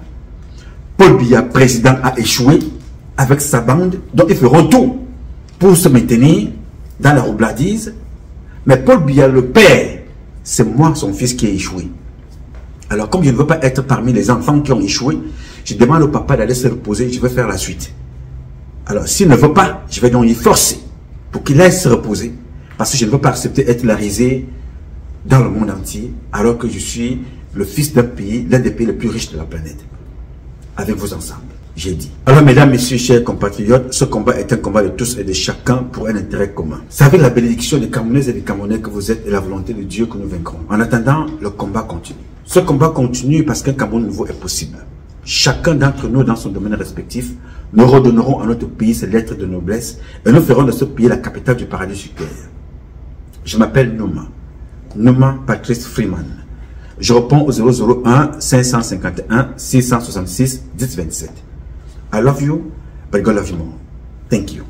Paul Biya, président, a échoué avec sa bande. Donc, ils feront tout pour se maintenir dans la roublardise. Mais Paul Biya, le père, c'est moi, son fils, qui a échoué. Alors, comme je ne veux pas être parmi les enfants qui ont échoué, je demande au papa d'aller se reposer. Je vais faire la suite. Alors, s'il ne veut pas, je vais donc y forcer pour qu'il aille se reposer. Parce que je ne veux pas accepter d'être la risée dans le monde entier, alors que je suis le fils d'un pays, l'un des pays les plus riches de la planète. Avec vous ensemble, j'ai dit. Alors, mesdames, messieurs, chers compatriotes, ce combat est un combat de tous et de chacun pour un intérêt commun. C'est avec la bénédiction des Camerounaises et des Camerounais que vous êtes et la volonté de Dieu que nous vaincrons. En attendant, le combat continue. Ce combat continue parce qu'un Cameroun nouveau est possible. Chacun d'entre nous, dans son domaine respectif, nous redonnerons à notre pays ses lettres de noblesse et nous ferons de ce pays la capitale du paradis sur terre. Je m'appelle Numa Patrice Freeman. Je réponds au 001 551 666 1027. I love you, but God love you more. Thank you.